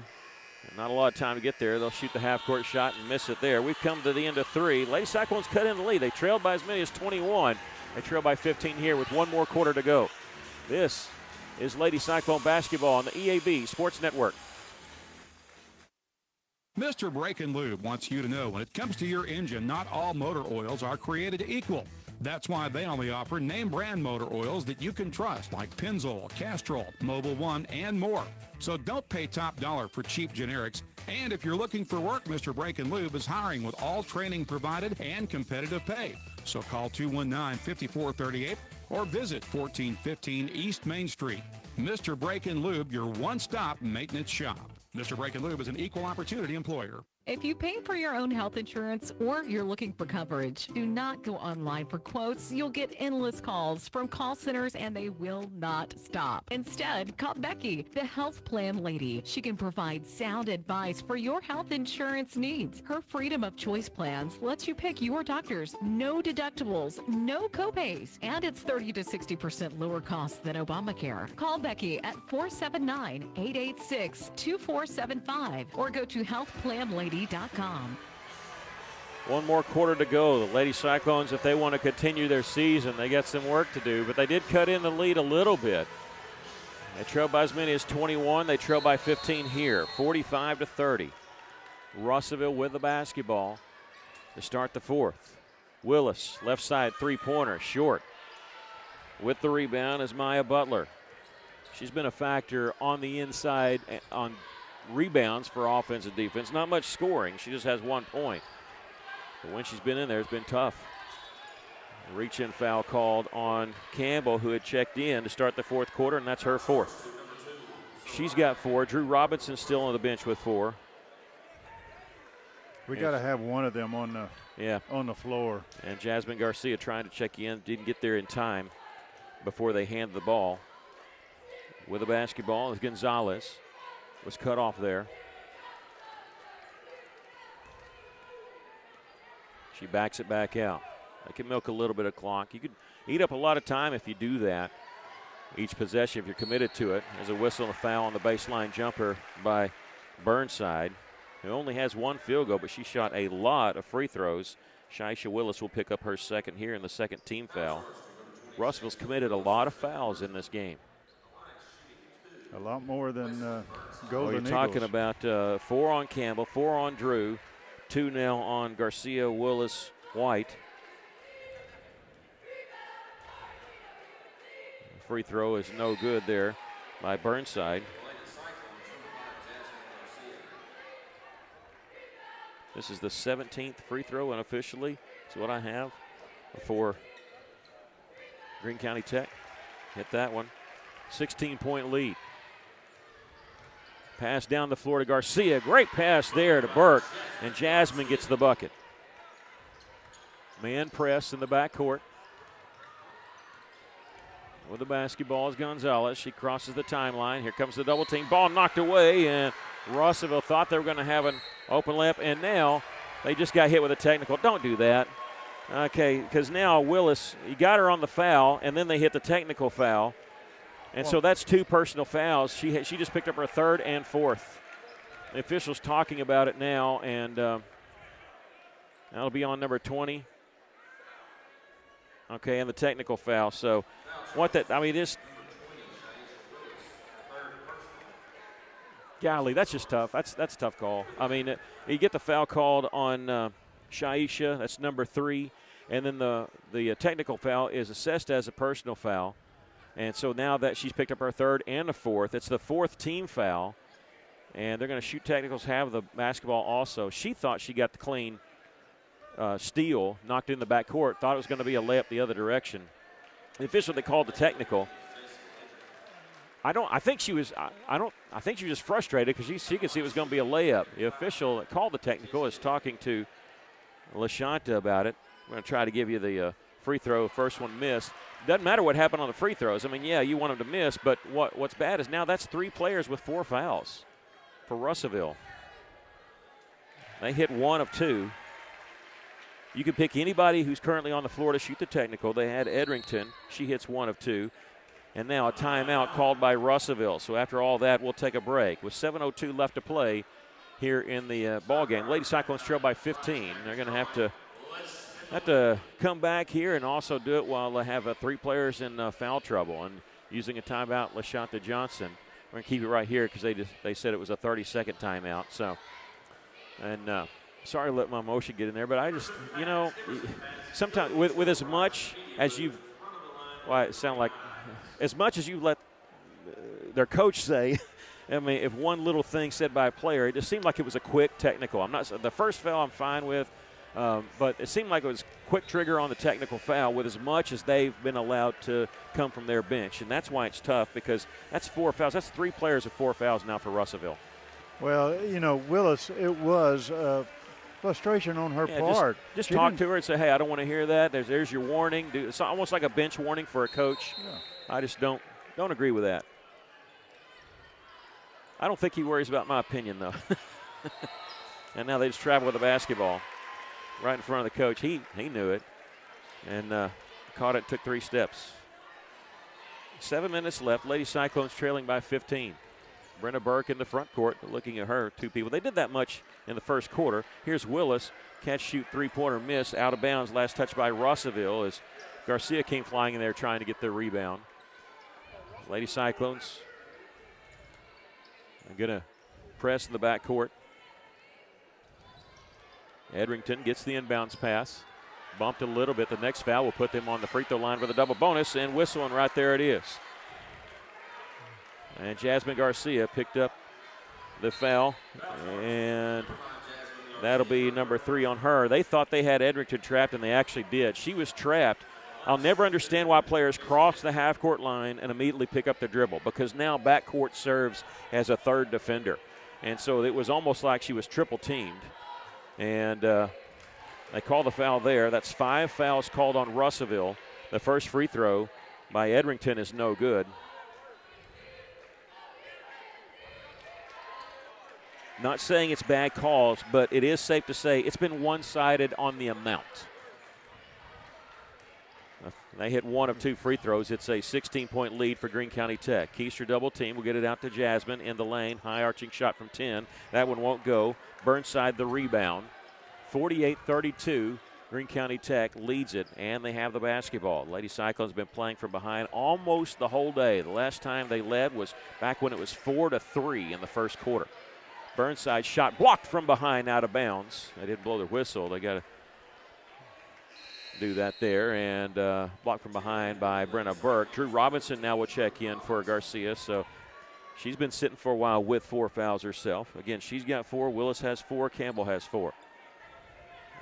S3: Not a lot of time to get there. They'll shoot the half-court shot and miss it there. We've come to the end of 3. Lady Cyclones cut in the lead. They trailed by as many as 21. They trail by 15 here with 1 more quarter to go. This is Lady Cyclone basketball on the EAB Sports Network.
S11: Mr. Brake and Lube wants you to know when it comes to your engine, not all motor oils are created equal. That's why they only offer name brand motor oils that you can trust, like Pennzoil, Castrol, Mobil 1, and more. So don't pay top dollar for cheap generics. And if you're looking for work, Mr. Brake and Lube is hiring with all training provided and competitive pay. So call 219-5438 or visit 1415 East Main Street. Mr. Brake and Lube, your one-stop maintenance shop. Mr. Brake and Lube is an equal opportunity employer.
S9: If you pay for your own health insurance or you're looking for coverage, do not go online for quotes. You'll get endless calls from call centers and they will not stop. Instead, call Becky, the health plan lady. She can provide sound advice for your health insurance needs. Her freedom of choice plans lets you pick your doctors. No deductibles, no copays, and it's 30 to 60% lower cost than Obamacare. Call Becky at 479-886-2475 or go to healthplanlady.com.
S3: 1 more quarter to go. The Lady Cyclones, if they want to continue their season, they got some work to do, but they did cut in the lead a little bit. They trail by as many as 21. They trail by 15 here, 45-30. Russellville with the basketball to start the fourth. Willis, left side three-pointer, short. With the rebound is Maya Butler. She's been a factor on the inside on rebounds for offense and defense. Not much scoring. She just has 1 point. But when she's been in there, it's been tough. A reach-in foul called on Campbell, who had checked in to start the fourth quarter, and that's her fourth. She's got 4. Drew Robinson still on the bench with 4.
S6: We got to have one of them on the floor.
S3: And Jasmine Garcia trying to check in, didn't get there in time before they handed the ball. With the basketball is Gonzalez. Was cut off there. She backs it back out. They can milk a little bit of clock. You could eat up a lot of time if you do that. Each possession, if you're committed to it. There's a whistle and a foul on the baseline jumper by Burnside, who only has 1 field goal, but she shot a lot of free throws. Shaisha Willis will pick up her second here in the second team foul. Russellville's committed a lot of fouls in this game.
S6: A lot more than Golden Eagles.
S3: You're talking about 4 on Campbell, 4 on Drew, 2 now on Garcia, Willis, White. Free throw is no good there by Burnside. This is the 17th free throw unofficially. That's what I have for Greene County Tech. Hit that one. 16-point lead. Pass down the floor to Garcia. Great pass there to Burke, and Jasmine gets the bucket. Man press in the backcourt. With the basketball is Gonzalez. She crosses the timeline. Here comes the double team. Ball knocked away, and Russellville thought they were going to have an open layup, and now they just got hit with a technical. Don't do that. Okay, because now Willis, you got her on the foul, and then they hit the technical foul. And so that's 2 personal fouls. She just picked up her 3rd and 4th. The official's talking about it now, and that'll be on number 20. Okay, and the technical foul. So this, golly, that's just tough. That's a tough call. I mean, you get the foul called on Shaisha, that's number 3, and then the technical foul is assessed as a personal foul. And so now that she's picked up her 3rd and a 4th, it's the 4th team foul. And they're going to shoot technicals, have the basketball also. She thought she got the clean steal, knocked in the backcourt, thought it was going to be a layup the other direction. The official that called the technical, I think she was just frustrated because she could see it was going to be a layup. The official that called the technical is talking to LaShanta about it. We're going to try to give you the free throw. First one missed. Doesn't matter what happened on the free throws. I mean, yeah, you want them to miss, but what's bad is now that's 3 players with 4 fouls for Russellville. They hit 1 of 2. You can pick anybody who's currently on the floor to shoot the technical. They had Edrington. She hits 1 of 2. And now a timeout called by Russellville. So after all that, we'll take a break. With 7:02 left to play here in the ball game. Lady Cyclones trail by 15. They're going to have to come back here and also do it while they have 3 players in foul trouble. And using a timeout, LaShanta Johnson. We're going to keep it right here because they said it was a 30-second timeout. So, and sorry to let my emotion get in there, but I just, sometimes with as much as you've, as much as you let their coach say, I mean, if one little thing said by a player, it just seemed like it was a quick technical. The first foul I'm fine with. But it seemed like it was quick trigger on the technical foul with as much as they've been allowed to come from their bench. And that's why it's tough because that's 4 fouls. That's 3 players with 4 fouls now for Russellville.
S6: Well, Willis, it was frustration on her part.
S3: Just talk to her and say, hey, I don't want to hear that. There's your warning. It's almost like a bench warning for a coach.
S6: Yeah.
S3: I just don't agree with that. I don't think he worries about my opinion, though. And now they just travel with the basketball. Right in front of the coach. He knew it and caught it, took 3 steps. 7 minutes left. Lady Cyclones trailing by 15. Brenna Burke in the front court, looking at her, 2 people. They did that much in the first quarter. Here's Willis. Catch, shoot, 3-pointer miss. Out of bounds. Last touch by Russellville as Garcia came flying in there trying to get the rebound. Lady Cyclones They're going to press in the backcourt. Edrington gets the inbounds pass. Bumped a little bit. The next foul will put them on the free throw line for the double bonus, and whistling right there it is. And Jasmine Garcia picked up the foul, and that'll be number 3 on her. They thought they had Edrington trapped, and they actually did. She was trapped. I'll never understand why players cross the half-court line and immediately pick up the dribble, because now backcourt serves as a third defender. And so it was almost like she was triple-teamed. And they call the foul there. That's 5 fouls called on Russellville. The first free throw by Edrington is no good. Not saying it's bad calls, but it is safe to say it's been one-sided on the amount. They hit 1 of 2 free throws. It's a 16-point lead for Greene County Tech. Keister double team will get it out to Jasmine in the lane. High arching shot from 10. That one won't go. Burnside the rebound. 48-32. Greene County Tech leads it, and they have the basketball. Lady Cyclones have been playing from behind almost the whole day. The last time they led was back when it was 4-3 in the first quarter. Burnside shot blocked from behind, out of bounds. They didn't blow their whistle. They got to do that there, and blocked from behind by Brenna Burke. Drew Robinson now will check in for Garcia, so she's been sitting for a while with 4 fouls herself. Again, she's got 4. Willis has 4. Campbell has 4.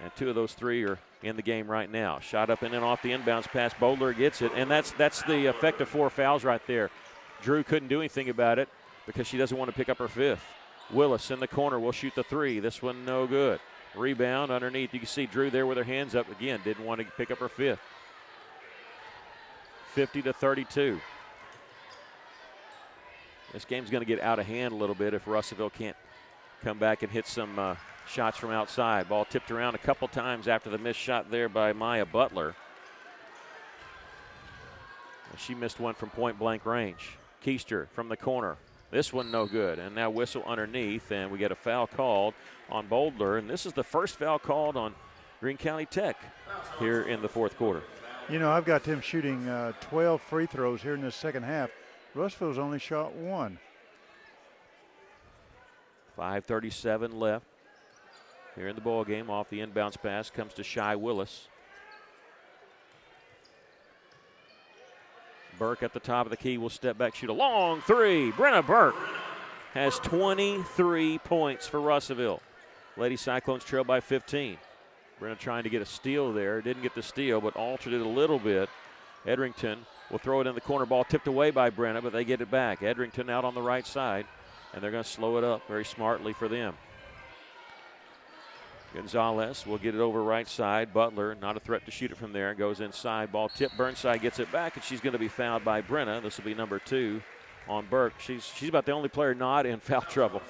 S3: And 2 of those 3 are in the game right now. Shot up and in off the inbounds pass. Bowler gets it, and that's the effect of 4 fouls right there. Drew couldn't do anything about it because she doesn't want to pick up her 5th. Willis in the corner will shoot the 3. This one no good. Rebound underneath. You can see Drew there with her hands up again. Didn't want to pick up her 5th. 50-32. This game's going to get out of hand a little bit if Russellville can't come back and hit some shots from outside. Ball tipped around a couple times after the missed shot there by Maya Butler. She missed one from point-blank range. Keister from the corner. This one no good, and now whistle underneath, and we get a foul called on Boulder, and this is the first foul called on Greene County Tech here in the 4th quarter.
S6: You know, I've got them shooting 12 free throws here in this second half. Russellville's only shot 1.
S3: 5:37 left here in the ball game. Off the inbounds pass comes to Shy Willis. Burke at the top of the key will step back, shoot a long 3. Brenna Burke has 23 points for Russellville. Lady Cyclones trail by 15. Brenna trying to get a steal there. Didn't get the steal, but altered it a little bit. Edrington will throw it in the corner. Ball tipped away by Brenna, but they get it back. Edrington out on the right side, and they're going to slow it up very smartly for them. Gonzalez will get it over right side. Butler, not a threat to shoot it from there. Goes inside. Ball tipped. Burnside gets it back, and she's going to be fouled by Brenna. This will be number 2 on Burke. She's about the only player not in foul trouble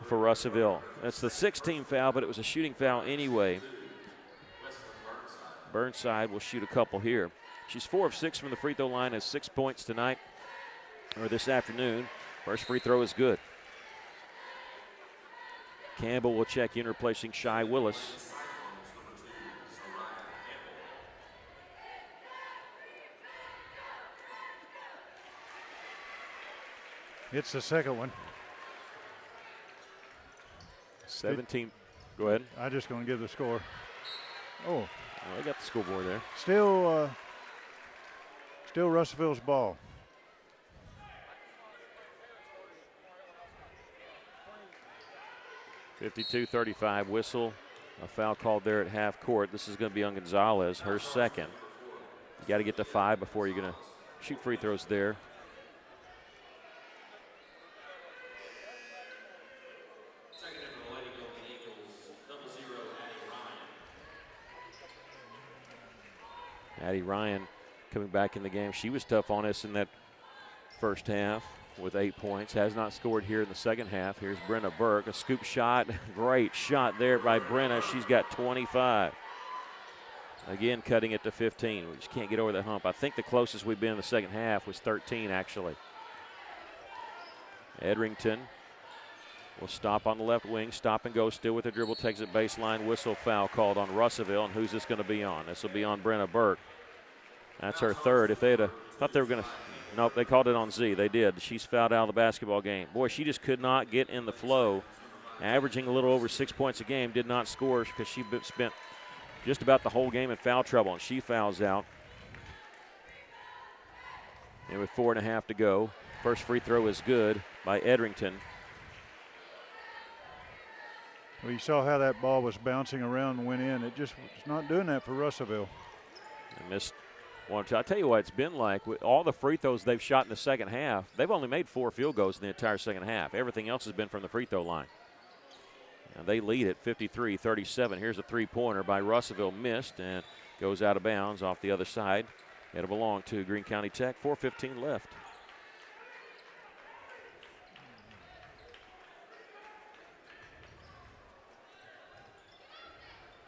S3: for Russellville. That's the 16th foul, but it was a shooting foul anyway. Burnside will shoot a couple here. She's 4 of 6 from the free throw line, has 6 points tonight, or this afternoon. First free throw is good. Campbell will check in, replacing Shy Willis.
S6: It's the second one.
S3: 17. Go ahead.
S6: I'm just going to give the score. Oh.
S3: Well, I got the scoreboard there.
S6: Still Russellville's ball.
S3: .52-35 whistle. A foul called there at half court. This is going to be on Gonzalez, her second. You got to get to 5 before you're going to shoot free throws there. Addie Ryan coming back in the game. She was tough on us in that first half with 8 points. Has not scored here in the second half. Here's Brenna Burke. A scoop shot. Great shot there by Brenna. She's got 25. Again, cutting it to 15. We just can't get over the hump. I think the closest we've been in the second half was 13, actually. Edrington will stop on the left wing. Stop and go still with the dribble. Takes it baseline. Whistle foul called on Russellville. And who's this going to be on? This will be on Brenna Burke. That's her third. If they had thought they were going to Nope, they called it on Z. They did. She's fouled out of the basketball game. Boy, she just could not get in the flow. Averaging a little over 6 points a game, did not score because she spent just about the whole game in foul trouble, and she fouls out. And with 4.5 to go, first free throw is good by Edrington.
S6: Well, you saw how that ball was bouncing around and went in. It just was not doing that for Russellville.
S3: And missed one. I'll tell you what it's been like. With all the free throws they've shot in the second half, they've only made 4 field goals in the entire second half. Everything else has been from the free throw line. And they lead at 53-37. Here's a three-pointer by Russellville, missed, and goes out of bounds off the other side. It'll belong to Greene County Tech. 4:15 left.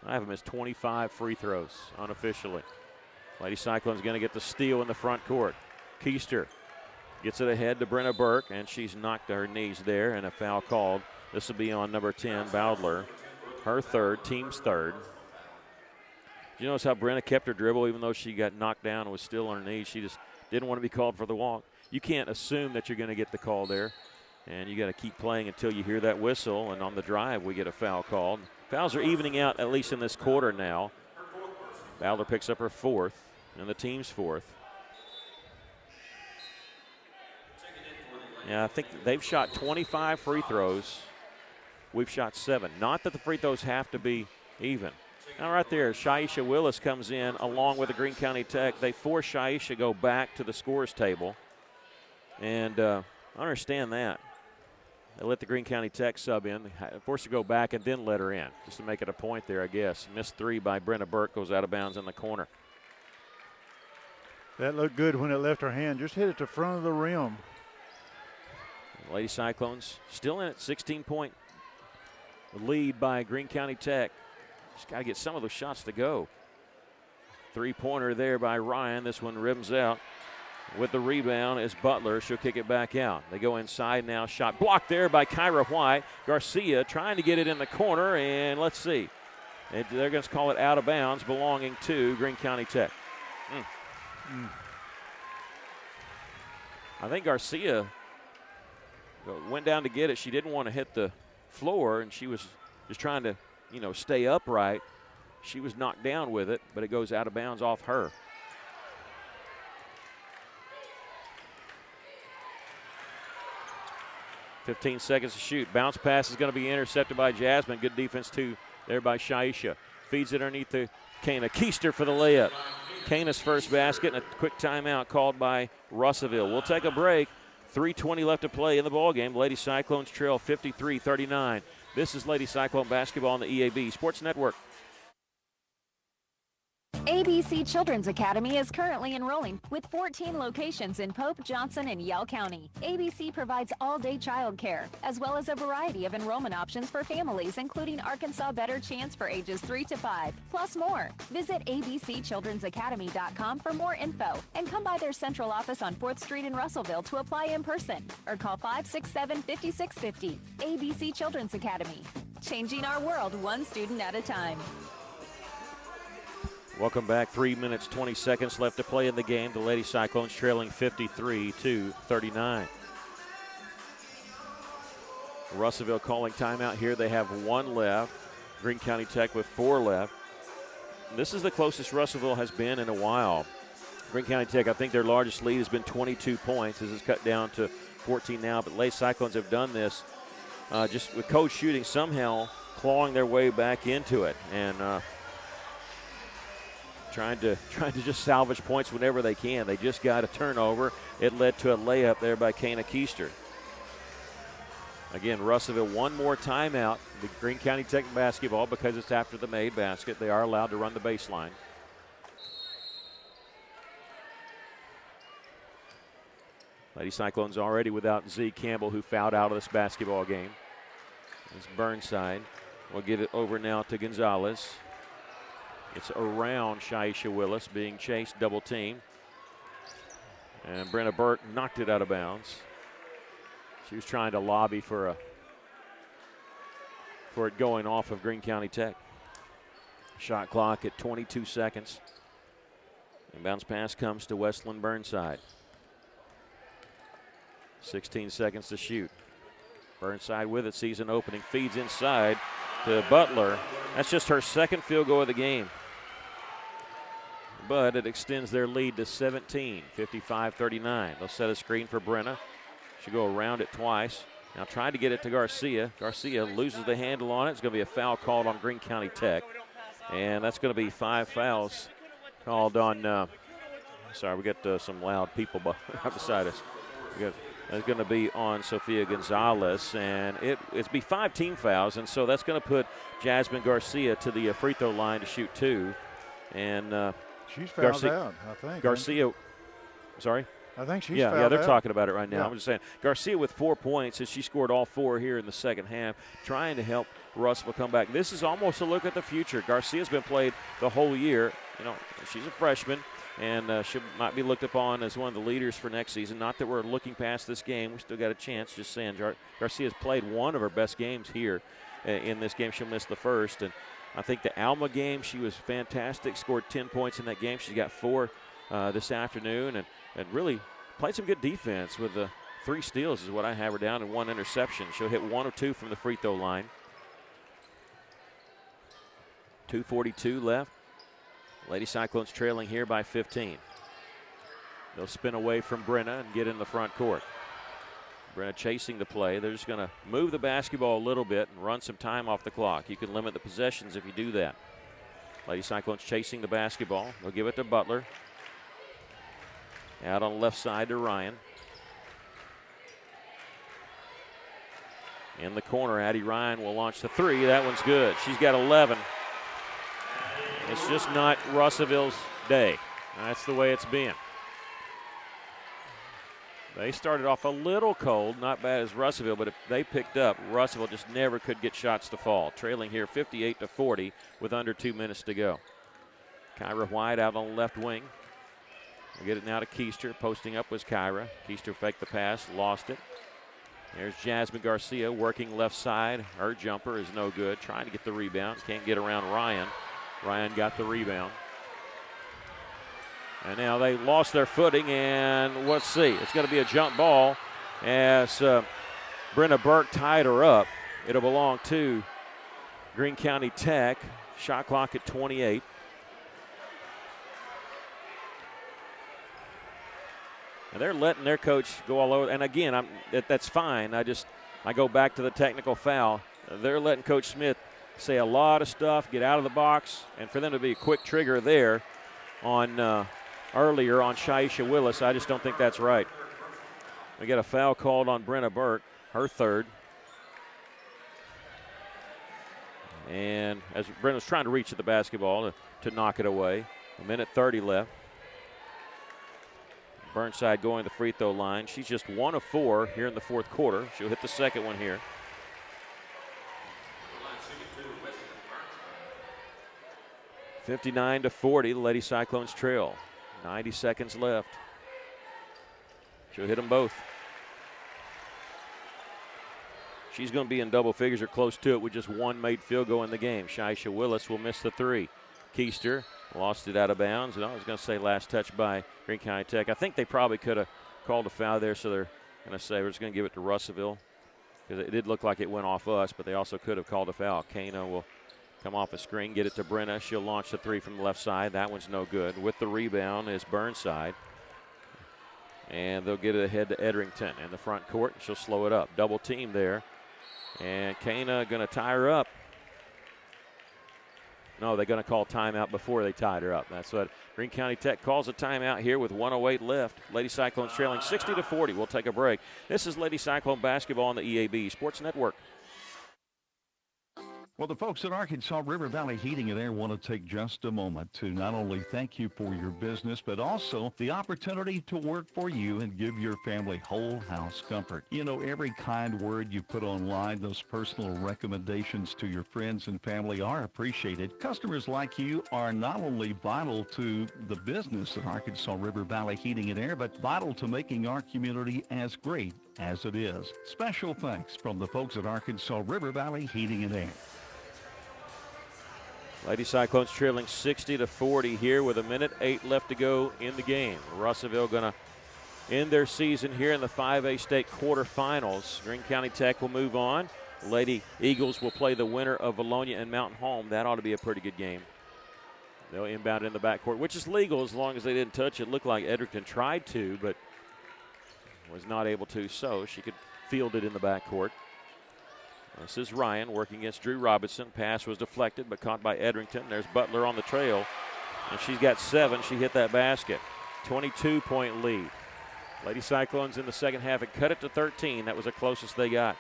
S3: I have missed 25 free throws unofficially. Lady Cyclone's going to get the steal in the front court. Keister gets it ahead to Brenna Burke, and she's knocked to her knees there, and a foul called. This will be on number 10, Bowdler. Her third, team's third. You notice how Brenna kept her dribble even though she got knocked down and was still on her knees. She just didn't want to be called for the walk. You can't assume that you're going to get the call there, and you got to keep playing until you hear that whistle, and on the drive we get a foul called. Fouls are evening out, at least in this quarter now. Bowdler picks up her fourth, and the team's fourth. Yeah, I think they've shot 25 free throws. We've shot 7. Not that the free throws have to be even. Now right there, Shaisha Willis comes in along with the Greene County Tech. They force Shaisha to go back to the scores table. And I understand that. They let the Greene County Tech sub in, forced to go back and then let her in, just to make it a point there, I guess. Missed 3 by Brenna Burke, goes out of bounds in the corner.
S6: That looked good when it left her hand. Just hit it to front of the rim.
S3: Lady Cyclones still in it, 16-point lead by Greene County Tech. Just got to get some of those shots to go. Three-pointer there by Ryan. This one rims out. With the rebound is Butler. She'll kick it back out. They go inside now. Shot blocked there by Kyra White. Garcia trying to get it in the corner, and let's see. They're going to call it out of bounds, belonging to Greene County Tech. I think Garcia went down to get it. She didn't want to hit the floor, and she was just trying to, stay upright. She was knocked down with it, but it goes out of bounds off her. .15 seconds to shoot. Bounce pass is going to be intercepted by Jasmine. Good defense, too, there by Shaisha. Feeds it underneath the Kana. Keister for the layup. Kana's first basket, and a quick timeout called by Russellville. We'll take a break. 3:20 left to play in the ballgame. Lady Cyclones trail 53-39. This is Lady Cyclone basketball on the EAB Sports Network.
S13: ABC Children's Academy is currently enrolling with 14 locations in Pope, Johnson, and Yell County. ABC provides all-day childcare, as well as a variety of enrollment options for families, including Arkansas Better Chance for ages 3 to 5, plus more. Visit abcchildrensacademy.com for more info, and come by their central office on 4th Street in Russellville to apply in person, or call 567-5650. ABC Children's Academy, changing our world one student at a time.
S3: Welcome back. 3 minutes, 20 seconds left to play in the game. The Lady Cyclones trailing 53-39. Russellville calling timeout here. They have 1 left. Greene County Tech with 4 left. This is the closest Russellville has been in a while. Greene County Tech, I think their largest lead has been 22 points. This is cut down to 14 now, but Lady Cyclones have done this just with coach shooting, somehow clawing their way back into it. And trying to just salvage points whenever they can. They just got a turnover. It led to a layup there by Kana Keister. Again, Russellville, 1 more timeout. The Greene County Tech basketball, because it's after the made basket, they are allowed to run the baseline. Lady Cyclones already without Z Campbell, who fouled out of this basketball game. It's Burnside. We'll get it over now to Gonzalez. It's around Shaisha Willis, being chased, double team. And Brenna Burke knocked it out of bounds. She was trying to lobby for it going off of Greene County Tech. Shot clock at 22 seconds. And bounce pass comes to Westland Burnside. 16 seconds to shoot. Burnside with it, sees an opening, feeds inside to Butler. That's just her second field goal of the game. But it extends their lead to 17, 55-39. They'll set a screen for Brenna. She'll go around it twice. Now trying to get it to Garcia. Garcia loses the handle on it. It's going to be a foul called on Greene County Tech. And that's going to be 5 fouls called on, sorry, we got some loud people beside us. It's going to be on Sofia Gonzalez, and it's be 5 team fouls, and so that's going to put Jasmine Garcia to the free throw line to shoot 2. And
S6: she's fouled out, I think.
S3: Garcia, sorry?
S6: I think she's
S3: fouled out. Yeah, they're talking about it right now.
S6: Yeah.
S3: I'm just saying, Garcia with 4 points as she scored all 4 here in the second half, trying to help Russellville come back. This is almost a look at the future. Garcia's been played the whole year. You know, she's a freshman, and she might be looked upon as one of the leaders for next season. Not that we're looking past this game. We still got a chance. Just saying, Garcia's played one of her best games here in this game. She'll miss the first. And I think the Alma game, she was fantastic, scored 10 points in that game. She's got 4 this afternoon, and really played some good defense with 3 steals is what I have her down, and 1 interception. She'll hit 1 of 2 from the free throw line. 2:42 left. Lady Cyclones trailing here by 15. They'll spin away from Brenna and get in the front court. Brenna chasing the play. They're just going to move the basketball a little bit and run some time off the clock. You can limit the possessions if you do that. Lady Cyclones chasing the basketball. They'll give it to Butler. Out on the left side to Ryan. In the corner, Addie Ryan will launch the 3. That one's good. She's got 11. It's just not Russellville's day. That's the way it's been. They started off a little cold, not bad as Russellville, but if they picked up, Russellville just never could get shots to fall. Trailing here 58-40 with under 2 minutes to go. Kyra White out on the left wing. We'll get it now to Keister. Posting up was Kyra. Keister faked the pass, lost it. There's Jasmine Garcia working left side. Her jumper is no good. Trying to get the rebound. Can't get around Ryan. Ryan got the rebound. And now they lost their footing, and let's see. It's going to be a jump ball as Brenna Burke tied her up. It'll belong to Greene County Tech. Shot clock at 28. And they're letting their coach go all over. And again, that's fine. I go back to the technical foul. They're letting Coach Smith say a lot of stuff, get out of the box, and for them to be a quick trigger there on earlier on Shaisha Willis, I just don't think that's right. We get a foul called on Brenna Burke, her 3rd. And as Brenna's trying to reach at the basketball to knock it away, 1:30 left. Burnside going to the free throw line. She's just 1 of 4 here in the 4th quarter. She'll hit the second one here. (59-40), the Lady Cyclones trail. 90 seconds left. She'll hit them both. She's going to be in double figures or close to it with just 1 made field goal in the game. Shaisha Willis will miss the 3. Keister lost it out of bounds. And I was going to say last touch by Greene County Tech. I think they probably could have called a foul there, so they're going to say we're just going to give it to Russellville because it did look like it went off us, but they also could have called a foul. Kano will come off a screen, get it to Brenna. She'll launch the 3 from the left side. That one's no good. With the rebound is Burnside. And they'll get it ahead to Edrington in the front court. She'll slow it up. Double team there. And Kana going to tie her up. No, they're going to call timeout before they tied her up. That's what Greene County Tech calls a timeout here with 1:08 left. Lady Cyclones trailing 60-40. We'll take a break. This is Lady Cyclone basketball on the EAB Sports Network.
S4: Well, the folks at Arkansas River Valley Heating and Air want to take just a moment to not only thank you for your business, but also the opportunity to work for you and give your family whole house comfort. You know, every kind word you put online, those personal recommendations to your friends and family are appreciated. Customers like you are not only vital to the business at Arkansas River Valley Heating and Air, but vital to making our community as great as it is. Special thanks from the folks at Arkansas River Valley Heating and Air.
S3: Lady Cyclones trailing 60-40 here with 1:08 left to go in the game. Russellville going to in their season here in the 5A state quarterfinals. Greene County Tech will move on. Lady Eagles will play the winner of Valonia and Mountain Home. That ought to be a pretty good game. They'll inbound in the backcourt, which is legal as long as they didn't touch it. Looked like Edgerton tried to, but was not able to, so she could field it in the backcourt. This is Ryan working against Drew Robinson. Pass was deflected, but caught by Edrington. There's Butler on the trail, and she's got 7. She hit that basket. 22-point lead. Lady Cyclones in the second half had cut it to 13. That was the closest they got.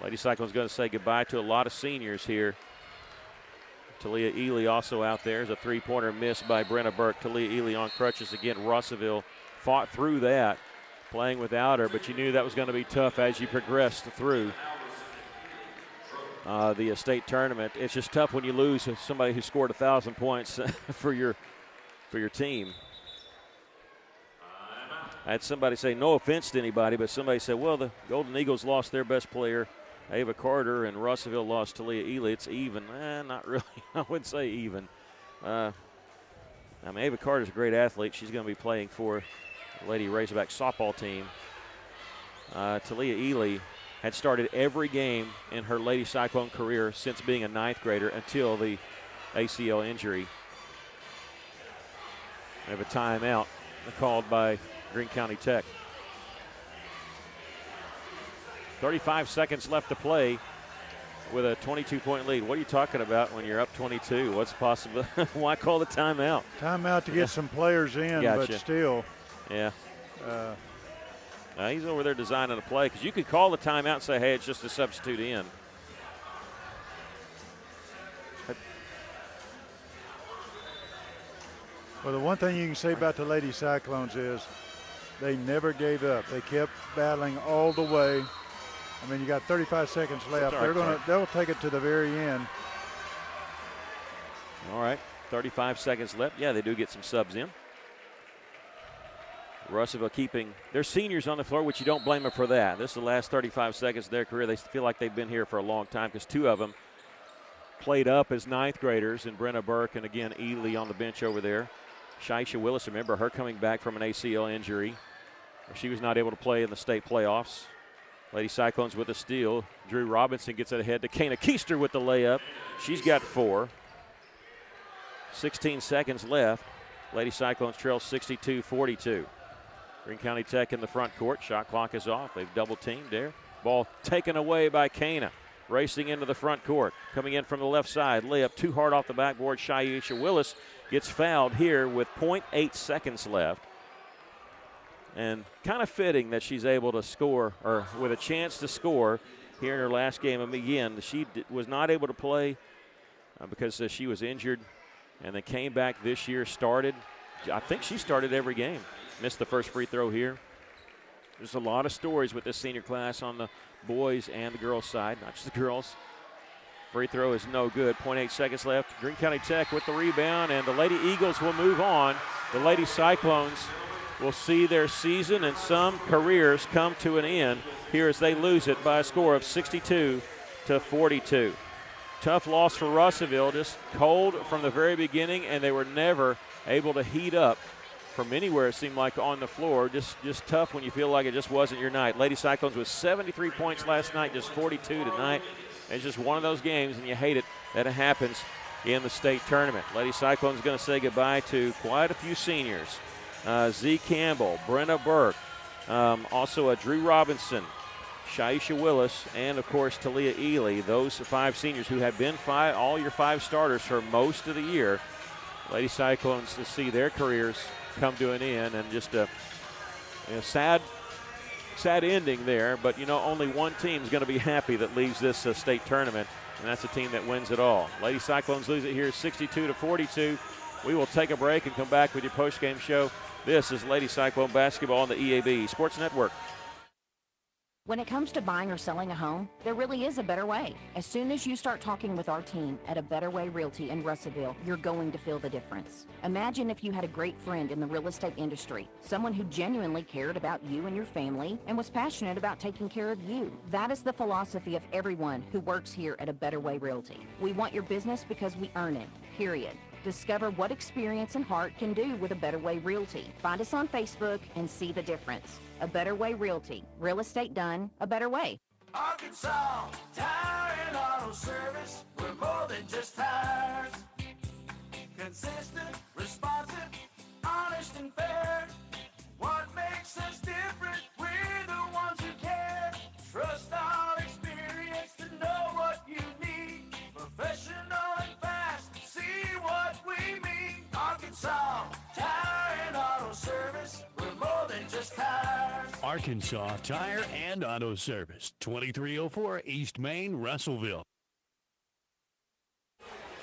S3: Lady Cyclone's going to say goodbye to a lot of seniors here. Talia Ely also out there. There's a three-pointer missed by Brenna Burke. Talia Ely on crutches again. Russellville fought through that, playing without her, but you knew that was going to be tough as you progressed through the state tournament. It's just tough when you lose somebody who scored 1,000 points for your team. I had somebody say, no offense to anybody, but somebody said, well, the Golden Eagles lost their best player, Ava Carter, and Russellville lost Talia Ely. It's even. Not really. I wouldn't say even. I mean, Ava Carter's a great athlete. She's going to be playing for the Lady Razorback softball team. Talia Ely had started every game in her Lady Cyclone career since being a 9th grader until the ACL injury. We have a timeout called by Greene County Tech. 35 seconds left to play with a 22-point lead. What are you talking about when you're up 22? What's possible? Why call the timeout?
S6: Timeout to get some players in,
S3: Gotcha.
S6: but still.
S3: Yeah. He's over there designing a play because you could call the timeout and say, hey, it's just a substitute in.
S6: Well, the one thing you can say about the Lady Cyclones is they never gave up. They kept battling all the way. I mean, you got 35 seconds left. They'll take it to the very end.
S3: All right, 35 seconds left. Yeah, they do get some subs in. Russellville keeping their seniors on the floor, which you don't blame them for that. This is the last 35 seconds of their career. They feel like they've been here for a long time because 2 of them played up as 9th graders, and Brenna Burke and, again, Ely on the bench over there. Shaisha Willis, remember her coming back from an ACL injury. She was not able to play in the state playoffs. Lady Cyclones with a steal. Drew Robinson gets it ahead to Kana Keister with the layup. She's got 4. 16 seconds left. Lady Cyclones trail 62-42. Greene County Tech in the front court. Shot clock is off. They've double teamed there. Ball taken away by Kana. Racing into the front court. Coming in from the left side. Layup too hard off the backboard. Shaisha Willis gets fouled here with 0.8 seconds left. And kind of fitting that she's able to score, or with a chance to score here in her last game. And again, she was not able to play because she was injured, and then came back this year, started. I think she started every game. Missed the first free throw here. There's a lot of stories with this senior class on the boys and the girls side, not just the girls. Free throw is no good. 0.8 seconds left. Greene County Tech with the rebound, and the Lady Eagles will move on. The Lady Cyclones will see their season and some careers come to an end here as they lose it by a score of 62-42. Tough loss for Russellville, just cold from the very beginning, and they were never able to heat up from anywhere, it seemed like, on the floor. Just tough when you feel like it just wasn't your night. Lady Cyclones with 73 points last night, just 42 tonight. It's just one of those games, and you hate it that it happens in the state tournament. Lady Cyclones going to say goodbye to quite a few seniors. Z. Campbell, Brenna Burke, also a Drew Robinson, Shaisha Willis, and, of course, Talia Ely. Those 5 seniors who have been all your 5 starters for most of the year. Lady Cyclones to see their careers come to an end, and just a sad ending there. But, only one team is going to be happy that leaves this state tournament, and that's the team that wins it all. Lady Cyclones lose it here 62-42. We will take a break and come back with your post-game show. This is Lady Cyclone basketball on the EAB Sports Network.
S14: When it comes to buying or selling a home, there really is a better way. As soon as you start talking with our team at A Better Way Realty in Russellville, you're going to feel the difference. Imagine if you had a great friend in the real estate industry, someone who genuinely cared about you and your family and was passionate about taking care of you. That is the philosophy of everyone who works here at A Better Way Realty. We want your business because we earn it, period. Discover what experience and heart can do with A Better Way Realty. Find us on Facebook and see the difference. A Better Way Realty. Real estate done a better way.
S15: Arkansas Tire and Auto Service. We're more than just tires. Consistent, responsive, honest and fair. What makes us different? We're the ones who care. Trust our experience to know what you need. Professional and fast. See what we mean. Arkansas Tire and Auto Service. We're more than just tires.
S16: Arkansas Tire and Auto Service, 2304 East Main, Russellville.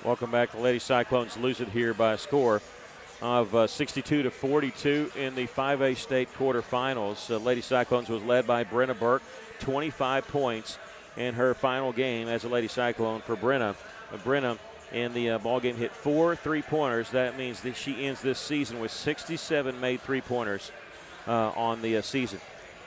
S3: Welcome back. The Lady Cyclones lose it here by a score of 62-42 in the 5A state quarterfinals. Lady Cyclones was led by Brenna Burke, 25 points in her final game as a Lady Cyclone for Brenna. Brenna in the ball game hit 4 3-pointers. That means that she ends this season with 67 made 3-pointers on the season.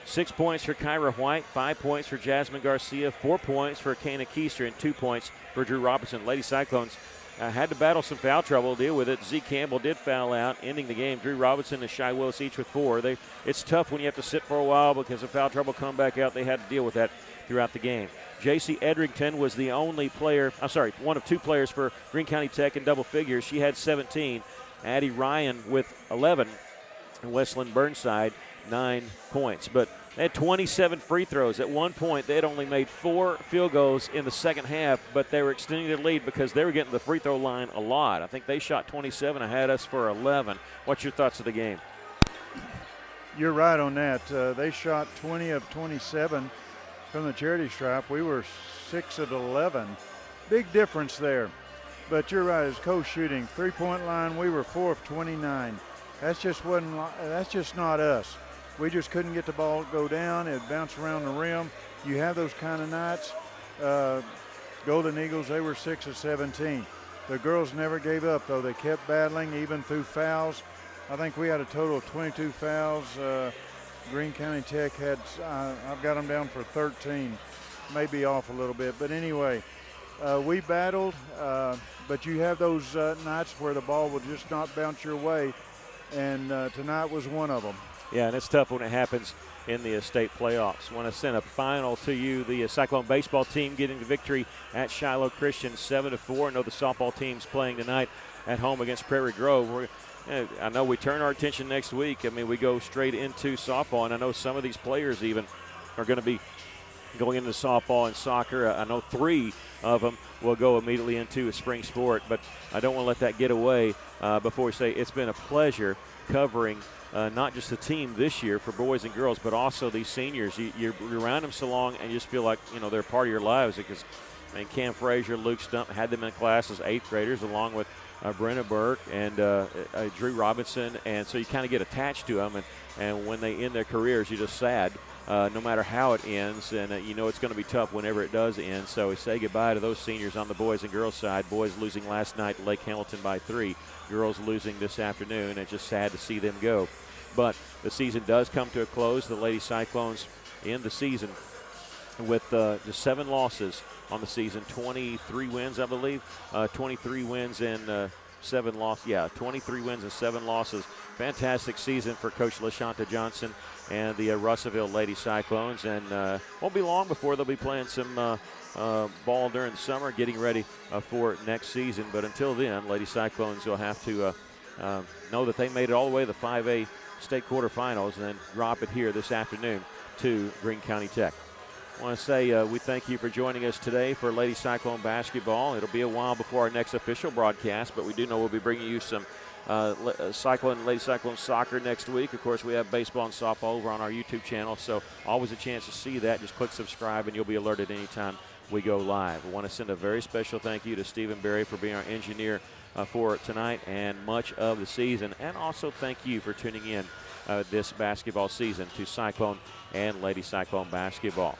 S3: 6 points for Kyra White, 5 points for Jasmine Garcia, 4 points for Kana Keister, and 2 points for Drew Robertson. Lady Cyclones had to battle some foul trouble, deal with it. Z Campbell did foul out, ending the game. Drew Robinson and Shy Willis each with 4. It's tough when you have to sit for a while because of foul trouble come back out. They had to deal with that throughout the game. J.C. Edrington was the only player, one of 2 players for Greene County Tech in double figures. She had 17. Addie Ryan with 11. And Westland Burnside 9 points. But they had 27 free throws. At one point, they had only made 4 field goals in the second half, but they were extending their lead because they were getting the free throw line a lot. I think they shot 27 and had us for 11. What's your thoughts of the game?
S6: You're right on that. They shot 20 of 27 from the charity stripe. We were 6 of 11. Big difference there. But you're right, as coach shooting, three-point line, we were 4 of 29. That's just not us. We just couldn't get the ball to go down. It bounced around the rim. You have those kind of nights. Golden Eagles, they were 6 of 17. The girls never gave up, though. They kept battling, even through fouls. I think we had a total of 22 fouls. Greene County Tech had, I've got them down for 13, maybe off a little bit. But anyway, we battled, but you have those nights where the ball will just not bounce your way, and tonight was one of them.
S3: Yeah, and it's tough when it happens in the state playoffs. Want to send a final to you. The Cyclone baseball team getting the victory at Shiloh Christian 7-4. I know the softball team's playing tonight at home against Prairie Grove. I know we turn our attention next week. I mean, we go straight into softball, and I know some of these players even are going to be going into softball and soccer. I know 3 of them will go immediately into a spring sport, but I don't want to let that get away before we say it's been a pleasure covering not just the team this year for boys and girls, but also these seniors. You're around them so long, and you just feel like, they're part of your lives because, Cam Frazier, Luke Stump had them in class as 8th graders along with Brenna Burke and Drew Robinson, and so you kind of get attached to them, and when they end their careers, you're just sad no matter how it ends, and it's going to be tough whenever it does end. So we say goodbye to those seniors on the boys and girls side. Boys losing last night to Lake Hamilton by 3. Girls losing this afternoon. It's just sad to see them go. But the season does come to a close. The Lady Cyclones end the season with just 7 losses on the season, 23 wins, I believe. 23 wins and 7 losses. Yeah, 23 wins and 7 losses. Fantastic season for Coach LaShanta Johnson and the Russellville Lady Cyclones. And won't be long before they'll be playing some ball during the summer, getting ready for next season. But until then, Lady Cyclones will have to know that they made it all the way to the 5A state quarterfinals and then drop it here this afternoon to Greene County Tech. I want to say we thank you for joining us today for Lady Cyclone basketball. It'll be a while before our next official broadcast, but we do know we'll be bringing you some Lady Cyclone soccer next week. Of course, we have baseball and softball over on our YouTube channel, so always a chance to see that. Just click subscribe, and you'll be alerted anytime we go live. I want to send a very special thank you to Stephen Berry for being our engineer for tonight and much of the season, and also thank you for tuning in this basketball season to Cyclone and Lady Cyclone basketball.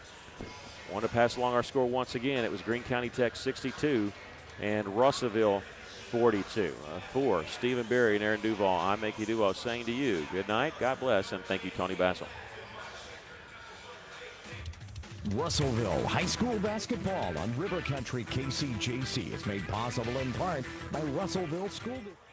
S3: I want to pass along our score once again. It was Greene County Tech 62 and Russellville 42. For Stephen Berry and Aaron Duval, I'm Mickey Duval saying to you, good night, God bless, and thank you, Tony Basil.
S12: Russellville High School basketball on River Country KCJC is made possible in part by Russellville School District.